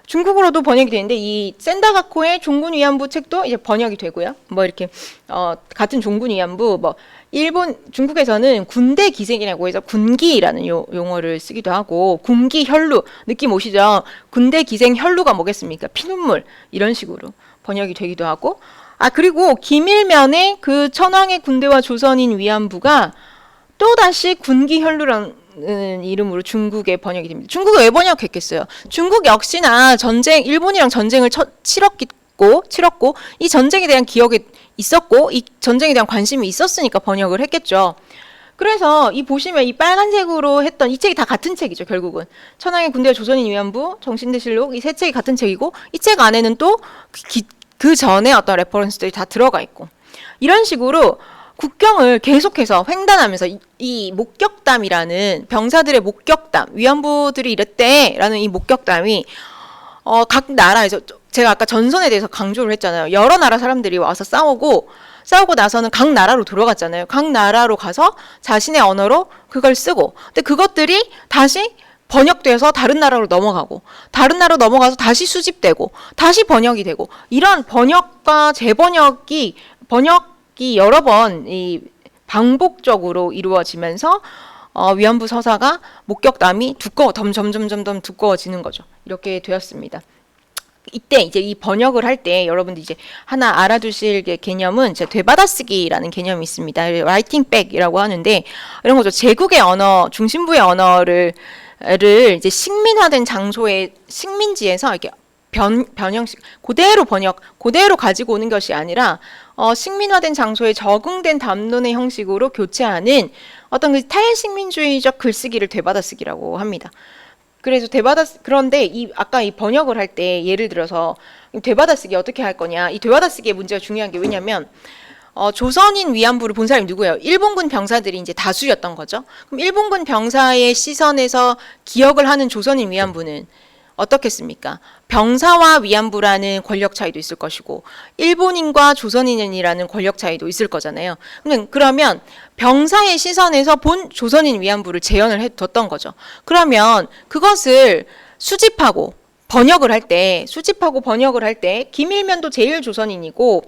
중국어로도 번역이 되는데 이 센다가코의 종군 위안부 책도 이제 번역이 되고요. 뭐 이렇게 같은 종군 위안부 뭐 중국에서는 군대 기생이라고 해서 군기라는 용어를 쓰기도 하고, 군기 혈루, 느낌 오시죠? 군대 기생 혈루가 뭐겠습니까? 피눈물, 이런 식으로 번역이 되기도 하고, 그리고 김일면의 그 천황의 군대와 조선인 위안부가 또다시 군기 혈루라는 이름으로 중국에 번역이 됩니다. 중국에 왜 번역했겠어요? 중국 역시나 일본이랑 전쟁을 치렀고, 이 전쟁에 대한 기억이 있었고, 이 전쟁에 대한 관심이 있었으니까 번역을 했겠죠. 그래서 보시면 이 빨간색으로 했던 이 책이 다 같은 책이죠, 결국은. 천황의 군대와 조선인 위안부, 정신대실록, 이 세 책이 같은 책이고, 이 책 안에는 또 그 전에 어떤 레퍼런스들이 다 들어가 있고, 이런 식으로 국경을 계속해서 횡단하면서 이 목격담이라는, 병사들의 목격담, 위안부들이 이랬대라는 이 목격담이 각 나라에서, 제가 아까 전선에 대해서 강조를 했잖아요. 여러 나라 사람들이 와서 싸우고 나서는 각 나라로 들어갔잖아요. 각 나라로 가서 자신의 언어로 그걸 쓰고, 근데 그것들이 다시 번역돼서 다른 나라로 넘어가고, 다른 나라로 넘어가서 다시 수집되고, 다시 번역이 되고, 이런 번역과 재번역이 여러 번 반복적으로 이루어지면서 위안부 서사가 목격담이 점점 두꺼워지는 거죠. 이렇게 되었습니다. 이때 이제 이 번역을 할 때 여러분들 이제 하나 알아두실 개념은 되받아쓰기라는 개념이 있습니다. writing back이라고 하는데, 이런 거죠. 제국의 언어, 중심부의 언어를 이제 식민화된 장소의 식민지에서 이렇게 변형식, 그대로 가지고 오는 것이 아니라 식민화된 장소에 적응된 담론의 형식으로 교체하는 어떤 그 탈식민주의적 글쓰기를 되받아쓰기라고 합니다. 그래서 그런데 아까 이 번역을 할 때 예를 들어서 되받아쓰기 어떻게 할 거냐, 이 되받아쓰기의 문제가 중요한 게 왜냐면 조선인 위안부를 본 사람이 누구예요? 일본군 병사들이 이제 다수였던 거죠. 그럼 일본군 병사의 시선에서 기억을 하는 조선인 위안부는 어떻겠습니까? 병사와 위안부라는 권력 차이도 있을 것이고, 일본인과 조선인이라는 권력 차이도 있을 거잖아요. 그러면 병사의 시선에서 본 조선인 위안부를 재현을 해뒀던 거죠. 그러면 그것을 수집하고 번역을 할 때 김일면도 제일 조선인이고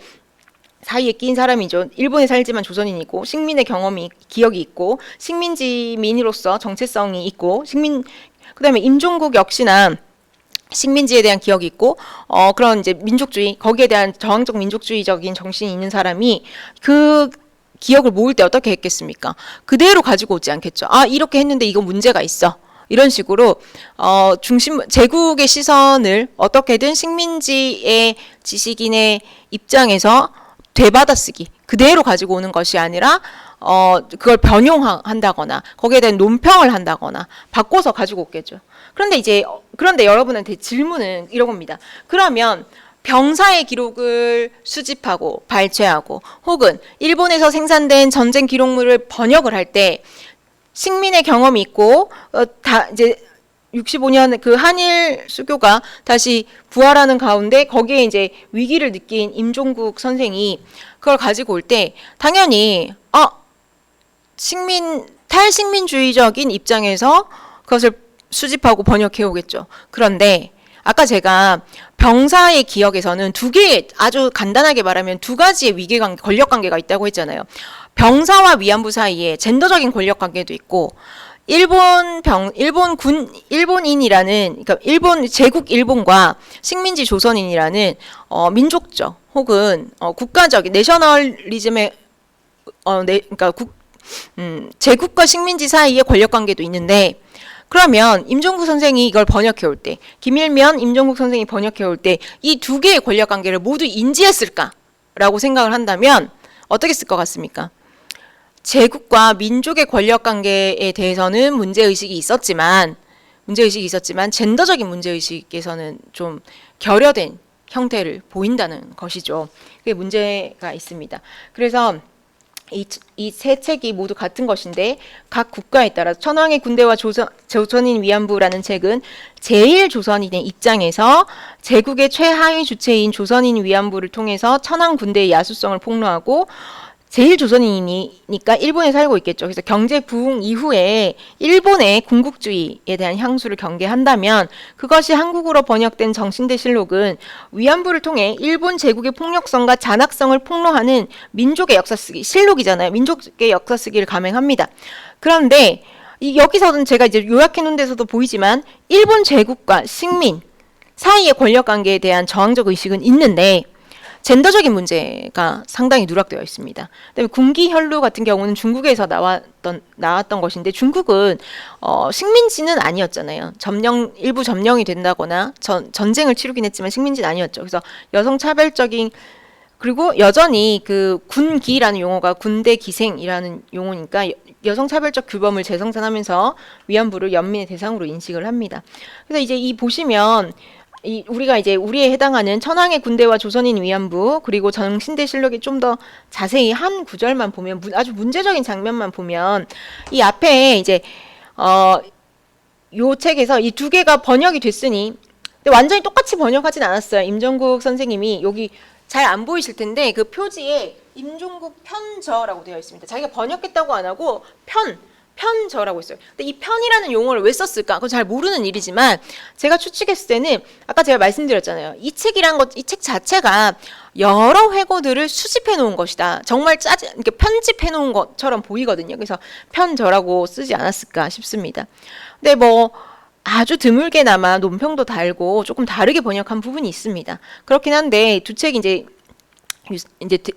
사이에 끼인 사람이죠. 일본에 살지만 조선인이고, 식민의 기억이 있고, 식민지민으로서 정체성이 있고, 그다음에 임종국 역시나 식민지에 대한 기억이 있고, 그런 이제 민족주의, 거기에 대한 저항적 민족주의적인 정신이 있는 사람이 그 기억을 모을 때 어떻게 했겠습니까? 그대로 가지고 오지 않겠죠. 이렇게 했는데 이거 문제가 있어. 이런 식으로 제국의 시선을 어떻게든 식민지의 지식인의 입장에서 되받아쓰기, 그대로 가지고 오는 것이 아니라 그걸 변용한다거나 거기에 대한 논평을 한다거나 바꿔서 가지고 오겠죠. 그런데 여러분한테 질문은 이런 겁니다. 그러면 병사의 기록을 수집하고 발췌하고, 혹은 일본에서 생산된 전쟁 기록물을 번역을 할 때 식민의 경험이 있고, 이제 65년 그 한일 수교가 다시 부활하는 가운데 거기에 이제 위기를 느낀 임종국 선생이 그걸 가지고 올 때 당연히 탈식민주의적인 입장에서 그것을 수집하고 번역해 오겠죠. 그런데 아까 제가 병사의 기억에서는 아주 간단하게 말하면 두 가지의 위계관계, 권력관계가 있다고 했잖아요. 병사와 위안부 사이에 젠더적인 권력관계도 있고, 일본인이라는, 그러니까 제국 일본과 식민지 조선인이라는 민족적 혹은 국가적인 내셔널리즘의 그러니까 제국과 식민지 사이의 권력관계도 있는데, 그러면 임종국 선생이 이걸 번역해 올 때, 김일면, 임종국 선생이 번역해 올 때 이 두 개의 권력관계를 모두 인지했을까라고 생각을 한다면 어떻게 쓸 것 같습니까? 제국과 민족의 권력관계에 대해서는 문제의식이 있었지만 젠더적인 문제의식에서는 좀 결여된 형태를 보인다는 것이죠. 그게 문제가 있습니다. 그래서 이 세 책이 모두 같은 것인데 각 국가에 따라 천황의 군대와 조선인 위안부라는 책은 제일 조선인의 입장에서 제국의 최하위 주체인 조선인 위안부를 통해서 천황 군대의 야수성을 폭로하고, 제일 조선인이니까 일본에 살고 있겠죠. 그래서 경제 부흥 이후에 일본의 군국주의에 대한 향수를 경계한다면 그것이 한국어로 번역된 정신대실록은 위안부를 통해 일본 제국의 폭력성과 잔악성을 폭로하는 민족의 역사쓰기, 실록이잖아요. 민족의 역사쓰기를 감행합니다. 그런데 여기서는 제가 이제 요약해 놓은 데서도 보이지만 일본 제국과 식민 사이의 권력 관계에 대한 저항적 의식은 있는데 젠더적인 문제가 상당히 누락되어 있습니다. 그다음에 군기혈루 같은 경우는 중국에서 나왔던 것인데 중국은 식민지는 아니었잖아요. 일부 점령이 된다거나 전쟁을 치르긴 했지만 식민지는 아니었죠. 그래서 여성 차별적인 그리고 여전히 그 군기라는 용어가 군대 기생이라는 용어니까 여성 차별적 규범을 재생산하면서 위안부를 연민의 대상으로 인식을 합니다. 그래서 이제 이 보시면 우리가 이제 우리에 해당하는 천황의 군대와 조선인 위안부 그리고 정신대실록이 좀 더 자세히 한 구절만 보면 아주 문제적인 장면만 보면 이 앞에 이제 요 책에서 이 두 개가 번역이 됐으니 근데 완전히 똑같이 번역하진 않았어요. 임종국 선생님이 여기 잘 안 보이실 텐데 그 표지에 임종국 편저라고 되어 있습니다. 자기가 번역했다고 안 하고 편저라고 있어요. 근데 이 편이라는 용어를 왜 썼을까? 그건 잘 모르는 일이지만 제가 추측했을 때는 아까 제가 말씀드렸잖아요. 이 책 자체가 여러 회고들을 수집해 놓은 것이다. 정말 이렇게 편집해 놓은 것처럼 보이거든요. 그래서 편저라고 쓰지 않았을까 싶습니다. 근데 뭐 아주 드물게나마 논평도 달고 조금 다르게 번역한 부분이 있습니다. 그렇긴 한데 두 책이 이제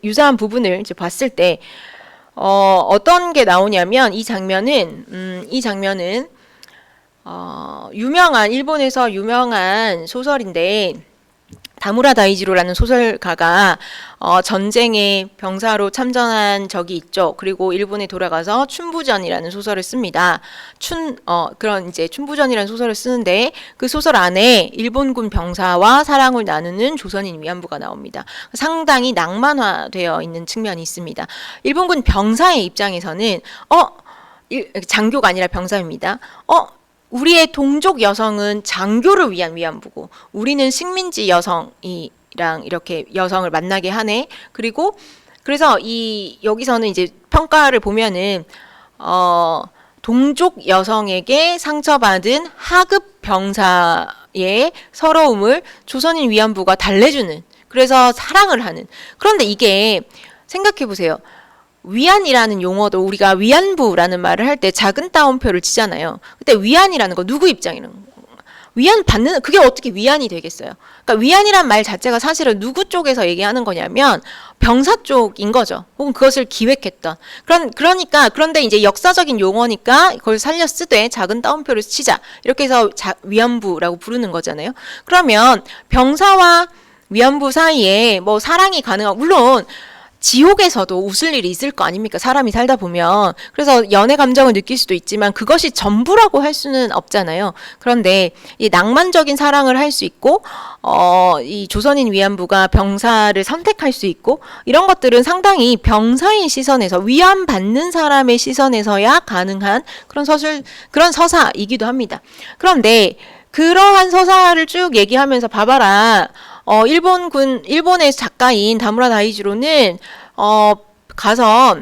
유사한 부분을 이제 봤을 때 어떤 게 나오냐면 이 장면은 일본에서 유명한 소설인데 다무라 다이지로라는 소설가가 전쟁에 병사로 참전한 적이 있죠. 그리고 일본에 돌아가서 춘부전이라는 소설을 씁니다. 그런 이제 춘부전이라는 소설을 쓰는데 그 소설 안에 일본군 병사와 사랑을 나누는 조선인 위안부가 나옵니다. 상당히 낭만화되어 있는 측면이 있습니다. 일본군 병사의 입장에서는 장교가 아니라 병사입니다. 우리의 동족 여성은 장교를 위한 위안부고 우리는 식민지 여성이랑 이렇게 여성을 만나게 하네. 그래서 여기서는 이제 평가를 보면은 동족 여성에게 상처받은 하급 병사의 서러움을 조선인 위안부가 달래주는 그래서 사랑을 하는 그런데 이게 생각해 보세요. 위안이라는 용어도 우리가 위안부라는 말을 할 때 작은 따옴표를 치잖아요. 그때 위안이라는 거 누구 입장이는 위안 받는 그게 어떻게 위안이 되겠어요? 그러니까 위안이란 말 자체가 사실은 누구 쪽에서 얘기하는 거냐면 병사 쪽인 거죠. 혹은 그것을 기획했던. 그런데 이제 역사적인 용어니까 그걸 살려 쓰되 작은 따옴표를 치자. 이렇게 해서 위안부라고 부르는 거잖아요. 그러면 병사와 위안부 사이에 뭐 사랑이 가능하고 물론 지옥에서도 웃을 일이 있을 거 아닙니까? 사람이 살다 보면. 그래서 연애 감정을 느낄 수도 있지만 그것이 전부라고 할 수는 없잖아요. 그런데 이 낭만적인 사랑을 할 수 있고 이 조선인 위안부가 병사를 선택할 수 있고 이런 것들은 상당히 병사의 시선에서 위안받는 사람의 시선에서야 가능한 그런 서사이기도 합니다. 그런데 그러한 서사를 쭉 얘기하면서 봐봐라. 일본의 작가인 다무라 다이지로는 가서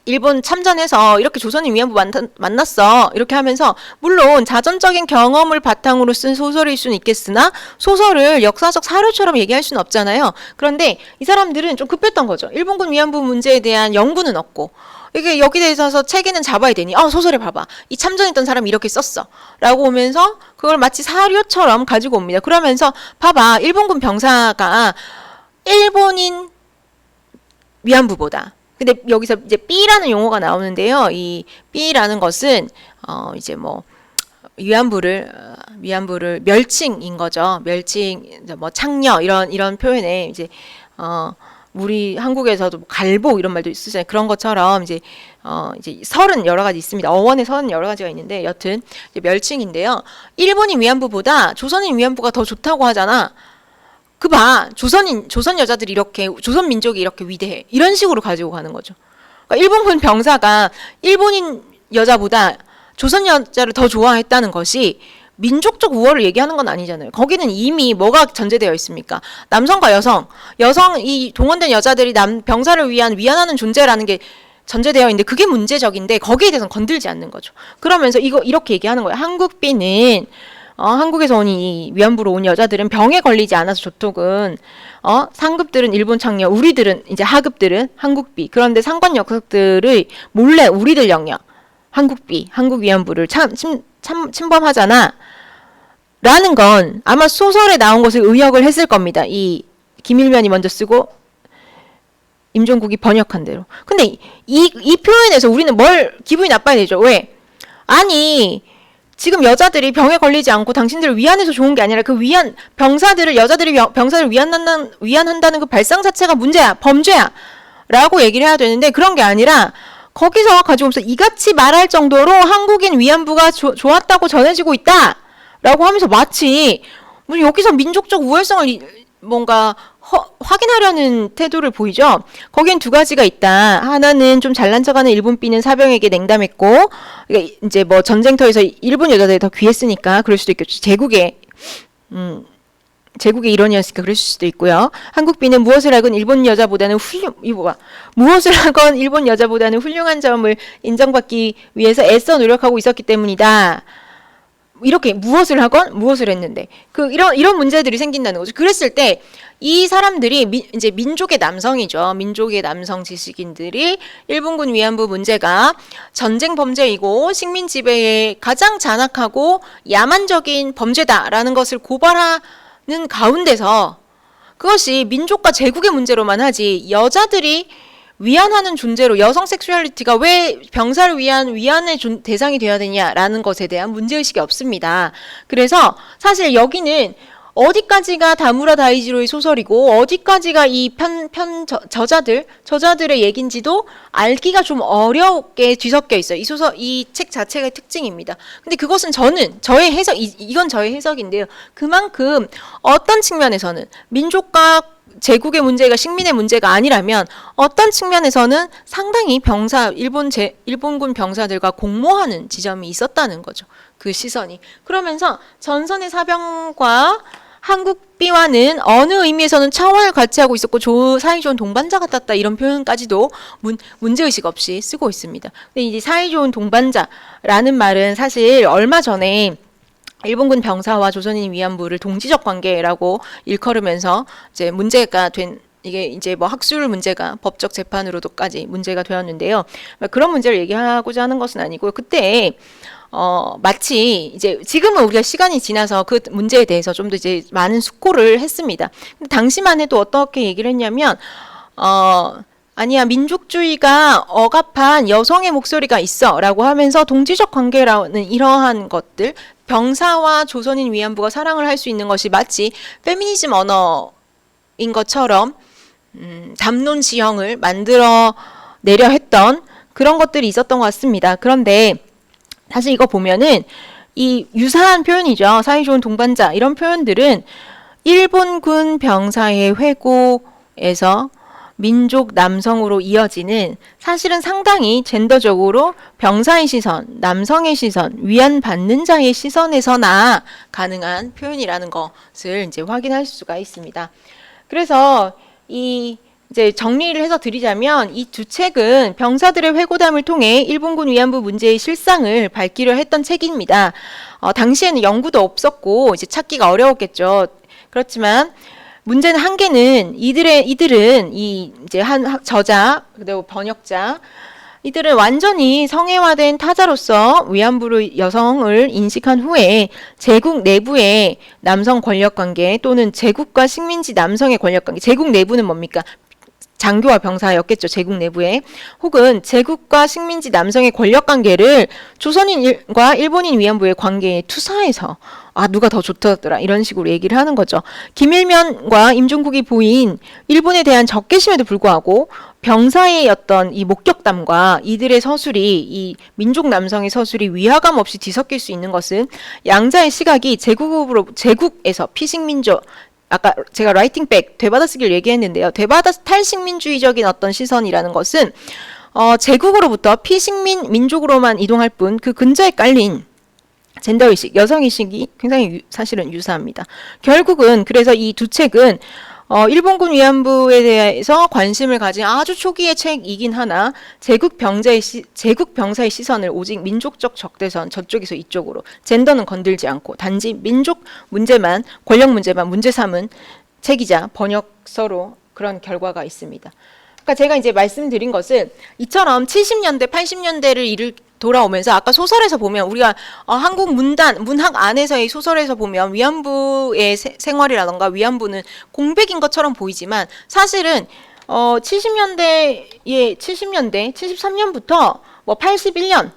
일본 참전해서 이렇게 조선인 위안부 만났어. 이렇게 하면서 물론 자전적인 경험을 바탕으로 쓴 소설일 수는 있겠으나 소설을 역사적 사료처럼 얘기할 수는 없잖아요. 그런데 이 사람들은 좀 급했던 거죠. 일본군 위안부 문제에 대한 연구는 없고 이게 여기에 있어서 책에는 잡아야 되니 소설에 봐봐. 이 참전했던 사람이 이렇게 썼어. 라고 오면서 그걸 마치 사료처럼 가지고 옵니다. 그러면서 봐봐. 일본군 병사가 일본인 위안부보다 근데 여기서 이제 B라는 용어가 나오는데요. 이 B라는 것은 이제 뭐 위안부를 멸칭인 거죠. 멸칭 뭐 창녀 이런 표현에 이제 우리 한국에서도 갈복 이런 말도 있으잖아요. 그런 것처럼 이제 설은 여러 가지 있습니다. 어원의 설은 여러 가지가 있는데 여튼 이제 멸칭인데요. 일본인 위안부보다 조선인 위안부가 더 좋다고 하잖아. 그 봐. 조선 여자들이 이렇게 조선 민족이 이렇게 위대해. 이런 식으로 가지고 가는 거죠. 그러니까 일본군 병사가 일본인 여자보다 조선 여자를 더 좋아했다는 것이 민족적 우월을 얘기하는 건 아니잖아요. 거기는 이미 뭐가 전제되어 있습니까? 남성과 여성 이 동원된 여자들이 병사를 위한 위안하는 존재라는 게 전제되어 있는데 그게 문제적인데 거기에 대해서는 건들지 않는 거죠. 그러면서 이렇게 얘기하는 거예요. 한국비는 한국에서 온 이 위안부로 온 여자들은 병에 걸리지 않아서 조톡은 상급들은 일본 창녀, 우리들은 이제 하급들은 한국비. 그런데 상관 녀석들의 몰래 우리들 영역, 한국비, 한국 위안부를 침범하잖아. 라는 건 아마 소설에 나온 것을 의역을 했을 겁니다. 이 김일면이 먼저 쓰고 임종국이 번역한 대로. 근데 이 표현에서 우리는 뭘 기분이 나빠야 되죠. 왜? 아니 지금 여자들이 병에 걸리지 않고 당신들을 위안해서 좋은 게 아니라 그 여자들이 병사를 위안한다는 그 발상 자체가 문제야, 범죄야 라고 얘기를 해야 되는데 그런 게 아니라 거기서 가지고 오면서 이같이 말할 정도로 한국인 위안부가 좋았다고 전해지고 있다 라고 하면서 마치 여기서 민족적 우월성을 뭔가 확인하려는 태도를 보이죠. 거긴 두 가지가 있다. 하나는 좀 잘난 척하는 일본비는 사병에게 냉담했고, 그러니까 이제 뭐 전쟁터에서 일본 여자들이 더 귀했으니까 그럴 수도 있겠죠. 제국의 일원이었으니까 그럴 수도 있고요. 한국비는 무엇을 하건 일본 여자보다는 훌륭한 점을 인정받기 위해서 애써 노력하고 있었기 때문이다. 이렇게 무엇을 하건 무엇을 했는데 이런 문제들이 생긴다는 거죠. 그랬을 때 이 사람들이 이제 민족의 남성이죠. 민족의 남성 지식인들이 일본군 위안부 문제가 전쟁 범죄이고 식민 지배의 가장 잔악하고 야만적인 범죄다라는 것을 고발하는 가운데서 그것이 민족과 제국의 문제로만 하지 여자들이 위안하는 존재로 여성 섹슈얼리티가 왜 병사를 위한 위안의 대상이 되어야 되냐라는 것에 대한 문제의식이 없습니다. 그래서 사실 여기는 어디까지가 다무라 다이지로의 소설이고 어디까지가 이 저자들의 얘긴지도 알기가 좀 어렵게 뒤섞여 있어요. 이 책 자체의 특징입니다. 근데 그것은 저의 해석, 이건 저의 해석인데요. 그만큼 어떤 측면에서는 민족과 제국의 문제가 식민의 문제가 아니라면 어떤 측면에서는 상당히 일본군 병사들과 공모하는 지점이 있었다는 거죠. 그 시선이. 그러면서 전선의 사병과 한국비와는 어느 의미에서는 차원을 같이 하고 있었고 사이 좋은 동반자 같았다 이런 표현까지도 문제의식 없이 쓰고 있습니다. 근데 이제 사이 좋은 동반자라는 말은 사실 얼마 전에 일본군 병사와 조선인 위안부를 동지적 관계라고 일컬으면서 이제 문제가 된 이게 이제 뭐 학술 문제가 법적 재판으로도까지 문제가 되었는데요. 그런 문제를 얘기하고자 하는 것은 아니고요. 그때 마치 이제 지금은 우리가 시간이 지나서 그 문제에 대해서 좀 더 이제 많은 숙고를 했습니다. 근데 당시만 해도 어떻게 얘기를 했냐면 아니야 민족주의가 억압한 여성의 목소리가 있어라고 하면서 동지적 관계라는 이러한 것들 병사와 조선인 위안부가 사랑을 할 수 있는 것이 마치 페미니즘 언어인 것처럼 담론 지형을 만들어 내려 했던 그런 것들이 있었던 것 같습니다. 그런데 사실 이거 보면은 이 유사한 표현이죠. 사이 좋은 동반자 이런 표현들은 일본군 병사의 회고에서 민족 남성으로 이어지는 사실은 상당히 젠더적으로 병사의 시선, 남성의 시선, 위안받는 자의 시선에서나 가능한 표현이라는 것을 이제 확인할 수가 있습니다. 그래서 이제 정리를 해서 드리자면 이 두 책은 병사들의 회고담을 통해 일본군 위안부 문제의 실상을 밝히려 했던 책입니다. 당시에는 연구도 없었고 이제 찾기가 어려웠겠죠. 그렇지만 문제는 한계는 이들은 이제 한 저자 그리고 번역자 이들은 완전히 성애화된 타자로서 위안부의 여성을 인식한 후에 제국 내부의 남성 권력관계 또는 제국과 식민지 남성의 권력관계 제국 내부는 뭡니까? 장교와 병사였겠죠. 제국 내부에. 혹은 제국과 식민지 남성의 권력관계를 조선인과 일본인 위안부의 관계에 투사해서 누가 더 좋더라 이런 식으로 얘기를 하는 거죠. 김일면과 임종국이 보인 일본에 대한 적개심에도 불구하고 병사의 어떤 이 목격담과 이들의 서술이 이 민족 남성의 서술이 위화감 없이 뒤섞일 수 있는 것은 양자의 시각이 제국에서 피식민족 아까 제가 라이팅백 되받아쓰기를 얘기했는데요. 탈식민주의적인 어떤 시선이라는 것은 제국으로부터 피식민 민족으로만 이동할 뿐 그 근저에 깔린 젠더의식, 여성의식이 굉장히 사실은 유사합니다. 결국은 그래서 이 두 책은 일본군 위안부에 대해서 관심을 가진 아주 초기의 책이긴 하나 제국 병사의 시선을 오직 민족적 적대선 저쪽에서 이쪽으로 젠더는 건들지 않고 단지 민족 문제만 권력 문제만 문제 삼은 책이자 번역서로 그런 결과가 있습니다. 그러니까 제가 이제 말씀드린 것은 이처럼 70년대 80년대를 돌아오면서 아까 소설에서 보면 우리가 한국 문학 안에서의 소설에서 보면 위안부의 생활이라던가 위안부는 공백인 것처럼 보이지만 사실은 70년대 73년부터 뭐 81년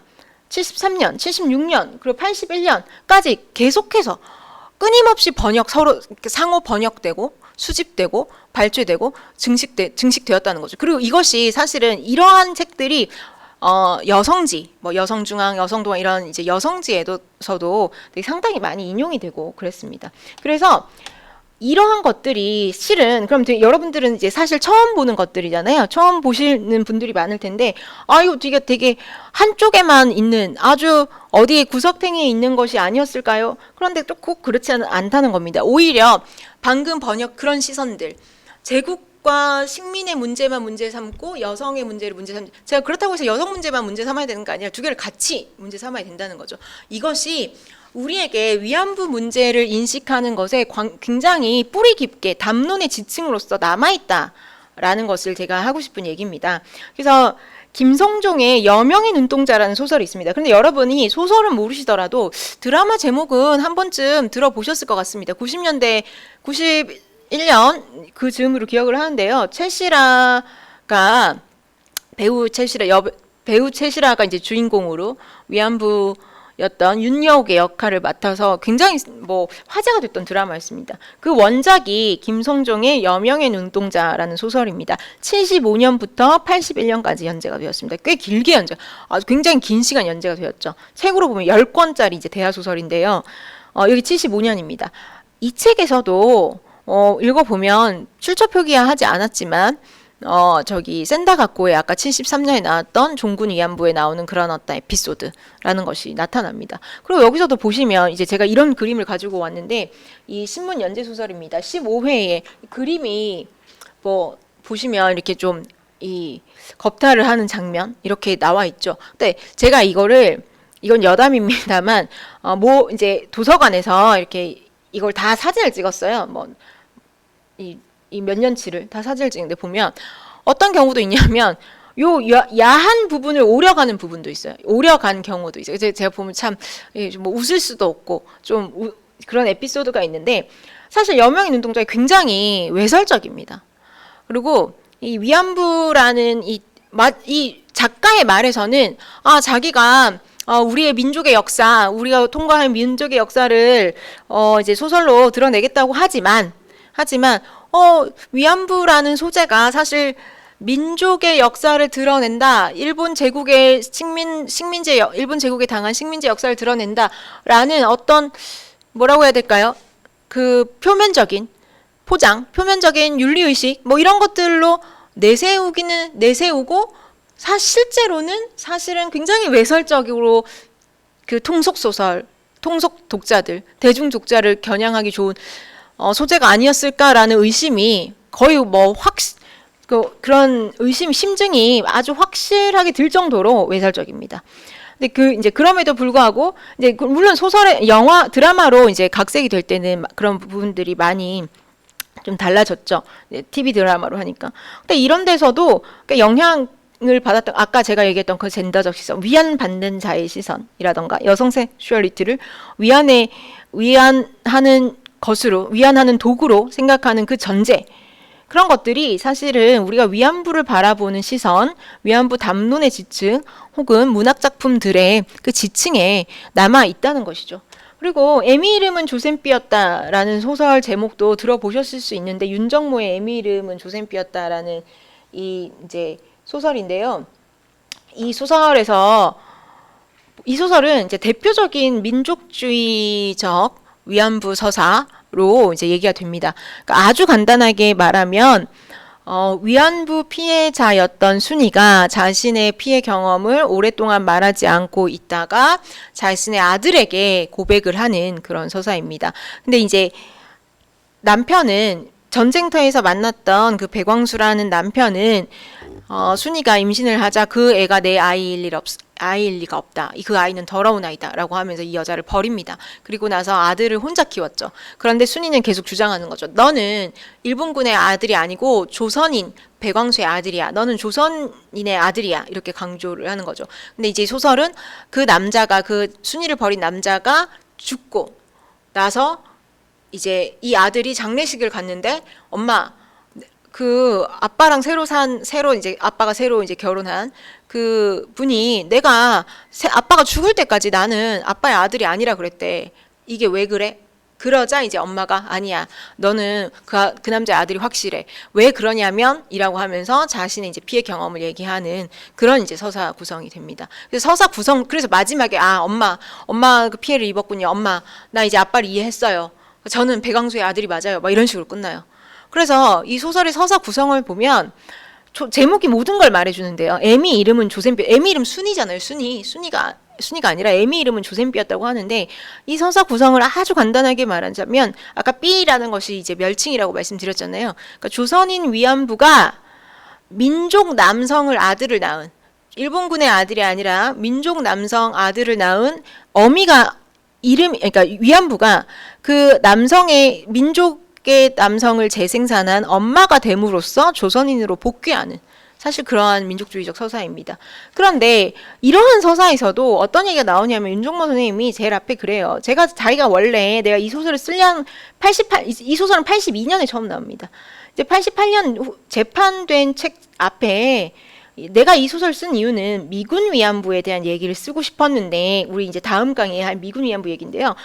73년 76년 그리고 81년까지 계속해서 끊임없이 서로 상호 번역되고 수집되고 발췌되고 증식되었다는 거죠. 그리고 이것이 사실은 이러한 책들이 여성지, 뭐 여성중앙, 여성동화 이런 이제 여성지에서도 되게 상당히 많이 인용이 되고 그랬습니다. 그래서 이러한 것들이 실은 그럼 여러분들은 이제 사실 처음 보는 것들이잖아요. 처음 보시는 분들이 많을 텐데 이거 되게 한쪽에만 있는 아주 어디에 구석탱이에 있는 것이 아니었을까요? 그런데 또 꼭 그렇지 않다는 겁니다. 오히려 방금 번역 그런 시선들 제국과 식민의 문제만 문제 삼고 여성의 문제를 문제 삼고 제가 그렇다고 해서 여성 문제만 문제 삼아야 되는 거 아니라 두 개를 같이 문제 삼아야 된다는 거죠. 이것이 우리에게 위안부 문제를 인식하는 것에 굉장히 뿌리 깊게 담론의 지층으로서 남아있다라는 것을 제가 하고 싶은 얘기입니다. 그래서 김성종의 여명의 눈동자라는 소설이 있습니다. 그런데 여러분이 소설은 모르시더라도 드라마 제목은 한 번쯤 들어보셨을 것 같습니다. 90년대 91년 그 즈음으로 기억을 하는데요. 배우 최시라가 이제 주인공으로 위안부였던 윤여옥의 역할을 맡아서 굉장히 뭐 화제가 됐던 드라마였습니다. 그 원작이 김성종의 여명의 눈동자라는 소설입니다. 75년부터 81년까지 연재가 되었습니다. 꽤 길게 아주 굉장히 긴 시간 연재가 되었죠. 책으로 보면 10권짜리 이제 대하 소설인데요. 여기 75년입니다. 이 책에서도 읽어보면 출처 표기하지 않았지만 저기 센다가코의 아까 73년에 나왔던 종군 위안부에 나오는 그런 어떤 에피소드라는 것이 나타납니다. 그리고 여기서도 보시면 이제 제가 이런 그림을 가지고 왔는데 이 신문 연재 소설입니다. 15회에 그림이 뭐 보시면 이렇게 좀 이 겁탈을 하는 장면 이렇게 나와 있죠. 근데 제가 이건 여담입니다만 뭐 이제 도서관에서 이렇게 이걸 다 사진을 찍었어요. 뭐 이 몇 년치를 다 사진을 찍는데 보면 어떤 경우도 있냐면 야한 부분을 오려가는 부분도 있어요. 오려간 경우도 있어요. 제가 보면 참 뭐 웃을 수도 없고 좀 그런 에피소드가 있는데 사실 여명의 눈동자가 굉장히 외설적입니다. 그리고 이 위안부라는 이 작가의 말에서는 자기가 우리의 민족의 역사, 우리가 통과한 민족의 역사를 이제 소설로 드러내겠다고 하지만 위안부라는 소재가 사실 민족의 역사를 드러낸다. 일본 제국에 당한 식민지 역사를 드러낸다라는 어떤 뭐라고 해야 될까요? 그 표면적인 포장, 표면적인 윤리의식 뭐 이런 것들로 내세우고 실제로는 사실은 굉장히 외설적으로 그 통속 독자들, 대중 독자를 겨냥하기 좋은 소재가 아니었을까라는 의심이 거의 뭐 그런 심증이 아주 확실하게 들 정도로 외설적입니다. 근데 이제 그럼에도 불구하고 이제 물론 드라마로 이제 각색이 될 때는 그런 부분들이 많이 좀 달라졌죠. TV 드라마로 하니까. 근데 이런 데서도 영향을 받았던 아까 제가 얘기했던 그 젠더적 시선, 위안받는 자의 시선이라던가 여성 섹슈얼리티를 위안하는 도구로 생각하는 그 전제 그런 것들이 사실은 우리가 위안부를 바라보는 시선, 위안부 담론의 지층 혹은 문학작품들의 그 지층에 남아 있다는 것이죠. 그리고 애미 이름은 조센비였다라는 소설 제목도 들어보셨을 수 있는데 윤정모의 애미 이름은 조센비였다라는 이 이제 소설인데요. 이 소설은 이제 대표적인 민족주의적 위안부 서사로 이제 얘기가 됩니다. 그러니까 아주 간단하게 말하면 위안부 피해자였던 순이가 자신의 피해 경험을 오랫동안 말하지 않고 있다가 자신의 아들에게 고백을 하는 그런 서사입니다. 근데 이제 남편은 전쟁터에서 만났던 그 백광수라는 남편은 순이가 임신을 하자 그 애가 내 아이일 리가 없다. 그 아이는 더러운 아이다. 라고 하면서 이 여자를 버립니다. 그리고 나서 아들을 혼자 키웠죠. 그런데 순이는 계속 주장하는 거죠. 너는 일본군의 아들이 아니고 조선인 백광수의 아들이야. 너는 조선인의 아들이야. 이렇게 강조를 하는 거죠. 근데 이제 소설은 그 남자가, 그 순이를 버린 남자가 죽고 나서 이제 이 아들이 장례식을 갔는데, 엄마, 그 아빠랑 아빠가 새로 이제 결혼한 그 분이 아빠가 죽을 때까지 나는 아빠의 아들이 아니라 그랬대. 이게 왜 그래? 그러자 이제 엄마가 아니야. 너는 그 남자의 아들이 확실해. 왜 그러냐면 이라고 하면서 자신의 이제 피해 경험을 얘기하는 그런 이제 서사 구성이 됩니다. 그래서 그래서 마지막에 엄마 그 피해를 입었군요. 엄마, 나 이제 아빠를 이해했어요. 저는 백광수의 아들이 맞아요. 막 이런 식으로 끝나요. 그래서 이 소설의 서사 구성을 보면 제목이 모든 걸 말해주는데요. 애미 이름은 조센비, 애미 이름 순이잖아요. 순이가 아니라 애미 이름은 조센비였다고 하는데, 이 서사 구성을 아주 간단하게 말하자면, 아까 B라는 것이 이제 멸칭이라고 말씀드렸잖아요. 그러니까 조선인 위안부가 민족 남성을 아들을 낳은, 일본군의 아들이 아니라 민족 남성 아들을 낳은 어미가 그러니까 위안부가 그 남성의 민족의 남성을 재생산한 엄마가 됨으로써 조선인으로 복귀하는, 사실 그러한 민족주의적 서사입니다. 그런데 이러한 서사에서도 어떤 얘기가 나오냐면 윤종모 선생님이 제일 앞에 그래요. 자기가 원래 내가 이 소설을 쓰려는 이 소설은 82년에 처음 나옵니다. 이제 88년 재판된 책 앞에 내가 이 소설 쓴 이유는 미군 위안부에 대한 얘기를 쓰고 싶었는데, 우리 이제 다음 강의에 할 미군 위안부 얘기인데요.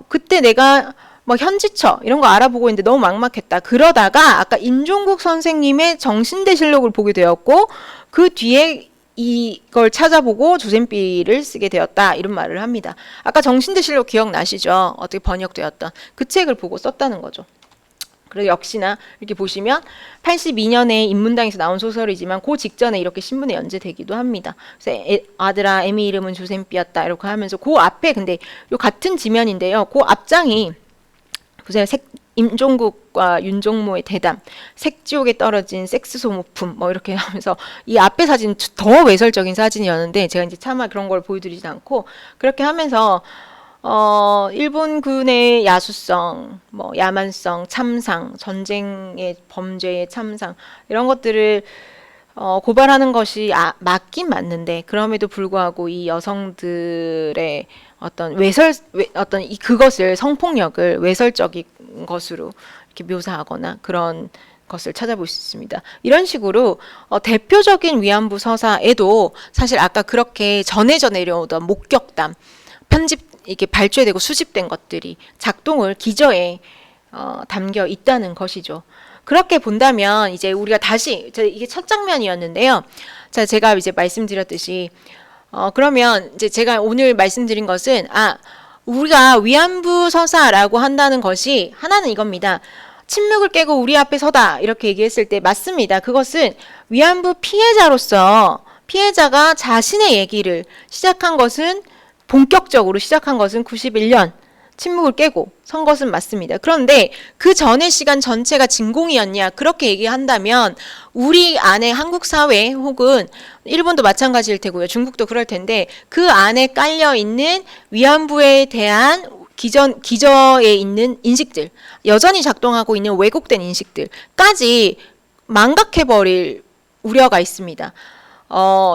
그때 내가 뭐 현지처 이런 거 알아보고 있는데 너무 막막했다. 그러다가 아까 임종국 선생님의 정신대실록을 보게 되었고, 그 뒤에 이걸 찾아보고 조센비를 쓰게 되었다. 이런 말을 합니다. 아까 정신대실록 기억나시죠? 어떻게 번역되었던 그 책을 보고 썼다는 거죠. 그래서 역시나 이렇게 보시면 82년에 인문당에서 나온 소설이지만 그 직전에 이렇게 신문에 연재되기도 합니다. 그래서 아들아, 애미 이름은 조센비였다. 이렇게 하면서 그 앞에, 근데 요 같은 지면인데요. 그 앞장이 보세요. 임종국과 윤종모의 대담, 색지옥에 떨어진 섹스 소모품, 뭐 이렇게 하면서 이 앞에 사진은 더 외설적인 사진이었는데 제가 이제 차마 그런 걸 보여드리지 않고, 그렇게 하면서 일본군의 야수성, 뭐 야만성, 참상, 전쟁의 범죄의 참상, 이런 것들을 고발하는 것이 맞긴 맞는데, 그럼에도 불구하고 이 여성들의 그것을, 성폭력을 외설적인 것으로 이렇게 묘사하거나 그런 것을 찾아볼 수 있습니다. 이런 식으로 대표적인 위안부 서사에도 사실 아까 그렇게 전해져 내려오던 목격담, 이게 발췌되고 수집된 것들이 작동을 기저에 담겨 있다는 것이죠. 그렇게 본다면 이제 우리가 다시, 이게 첫 장면이었는데요. 자, 제가 이제 말씀드렸듯이 그러면 이제 제가 오늘 말씀드린 것은 우리가 위안부 서사라고 한다는 것이 하나는 이겁니다. 침묵을 깨고 우리 앞에 서다 이렇게 얘기했을 때 맞습니다. 그것은 위안부 피해자가 자신의 얘기를 본격적으로 시작한 것은 91년 침묵을 깨고 선 것은 맞습니다. 그런데 그 전의 시간 전체가 진공이었냐, 그렇게 얘기한다면 우리 안에 한국 사회 혹은 일본도 마찬가지일 테고요. 중국도 그럴 텐데 그 안에 깔려 있는 위안부에 대한 기저에 있는 인식들, 여전히 작동하고 있는 왜곡된 인식들까지 망각해버릴 우려가 있습니다.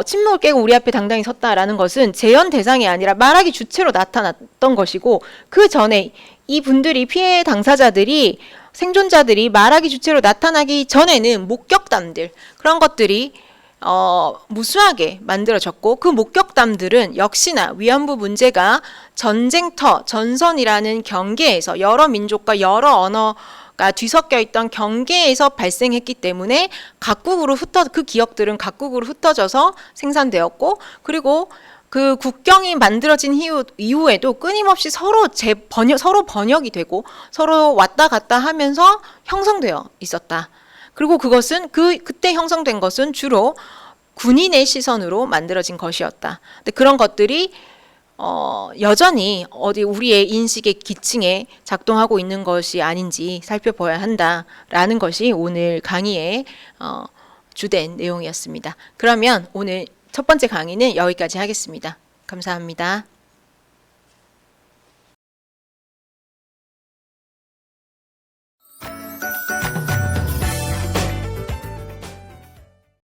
침묵을 깨고 우리 앞에 당당히 섰다라는 것은 재연 대상이 아니라 말하기 주체로 나타났던 것이고, 그 전에 이 분들이, 피해 당사자들이, 생존자들이 말하기 주체로 나타나기 전에는 목격담들, 그런 것들이 무수하게 만들어졌고, 그 목격담들은 역시나 위안부 문제가 전쟁터, 전선이라는 경계에서 여러 민족과 여러 언어가 뒤섞여 있던 경계에서 발생했기 때문에 그 기억들은 각국으로 흩어져서 생산되었고, 그리고 그 국경이 만들어진 이후에도 끊임없이 서로 번역이 되고 서로 왔다 갔다 하면서 형성되어 있었다. 그리고 그것은 그때 형성된 것은 주로 군인의 시선으로 만들어진 것이었다. 근데 그런 것들이 여전히 어디 우리의 인식의 기층에 작동하고 있는 것이 아닌지 살펴봐야 한다라는 것이 오늘 강의의 주된 내용이었습니다. 그러면 오늘 첫 번째 강의는 여기까지 하겠습니다. 감사합니다.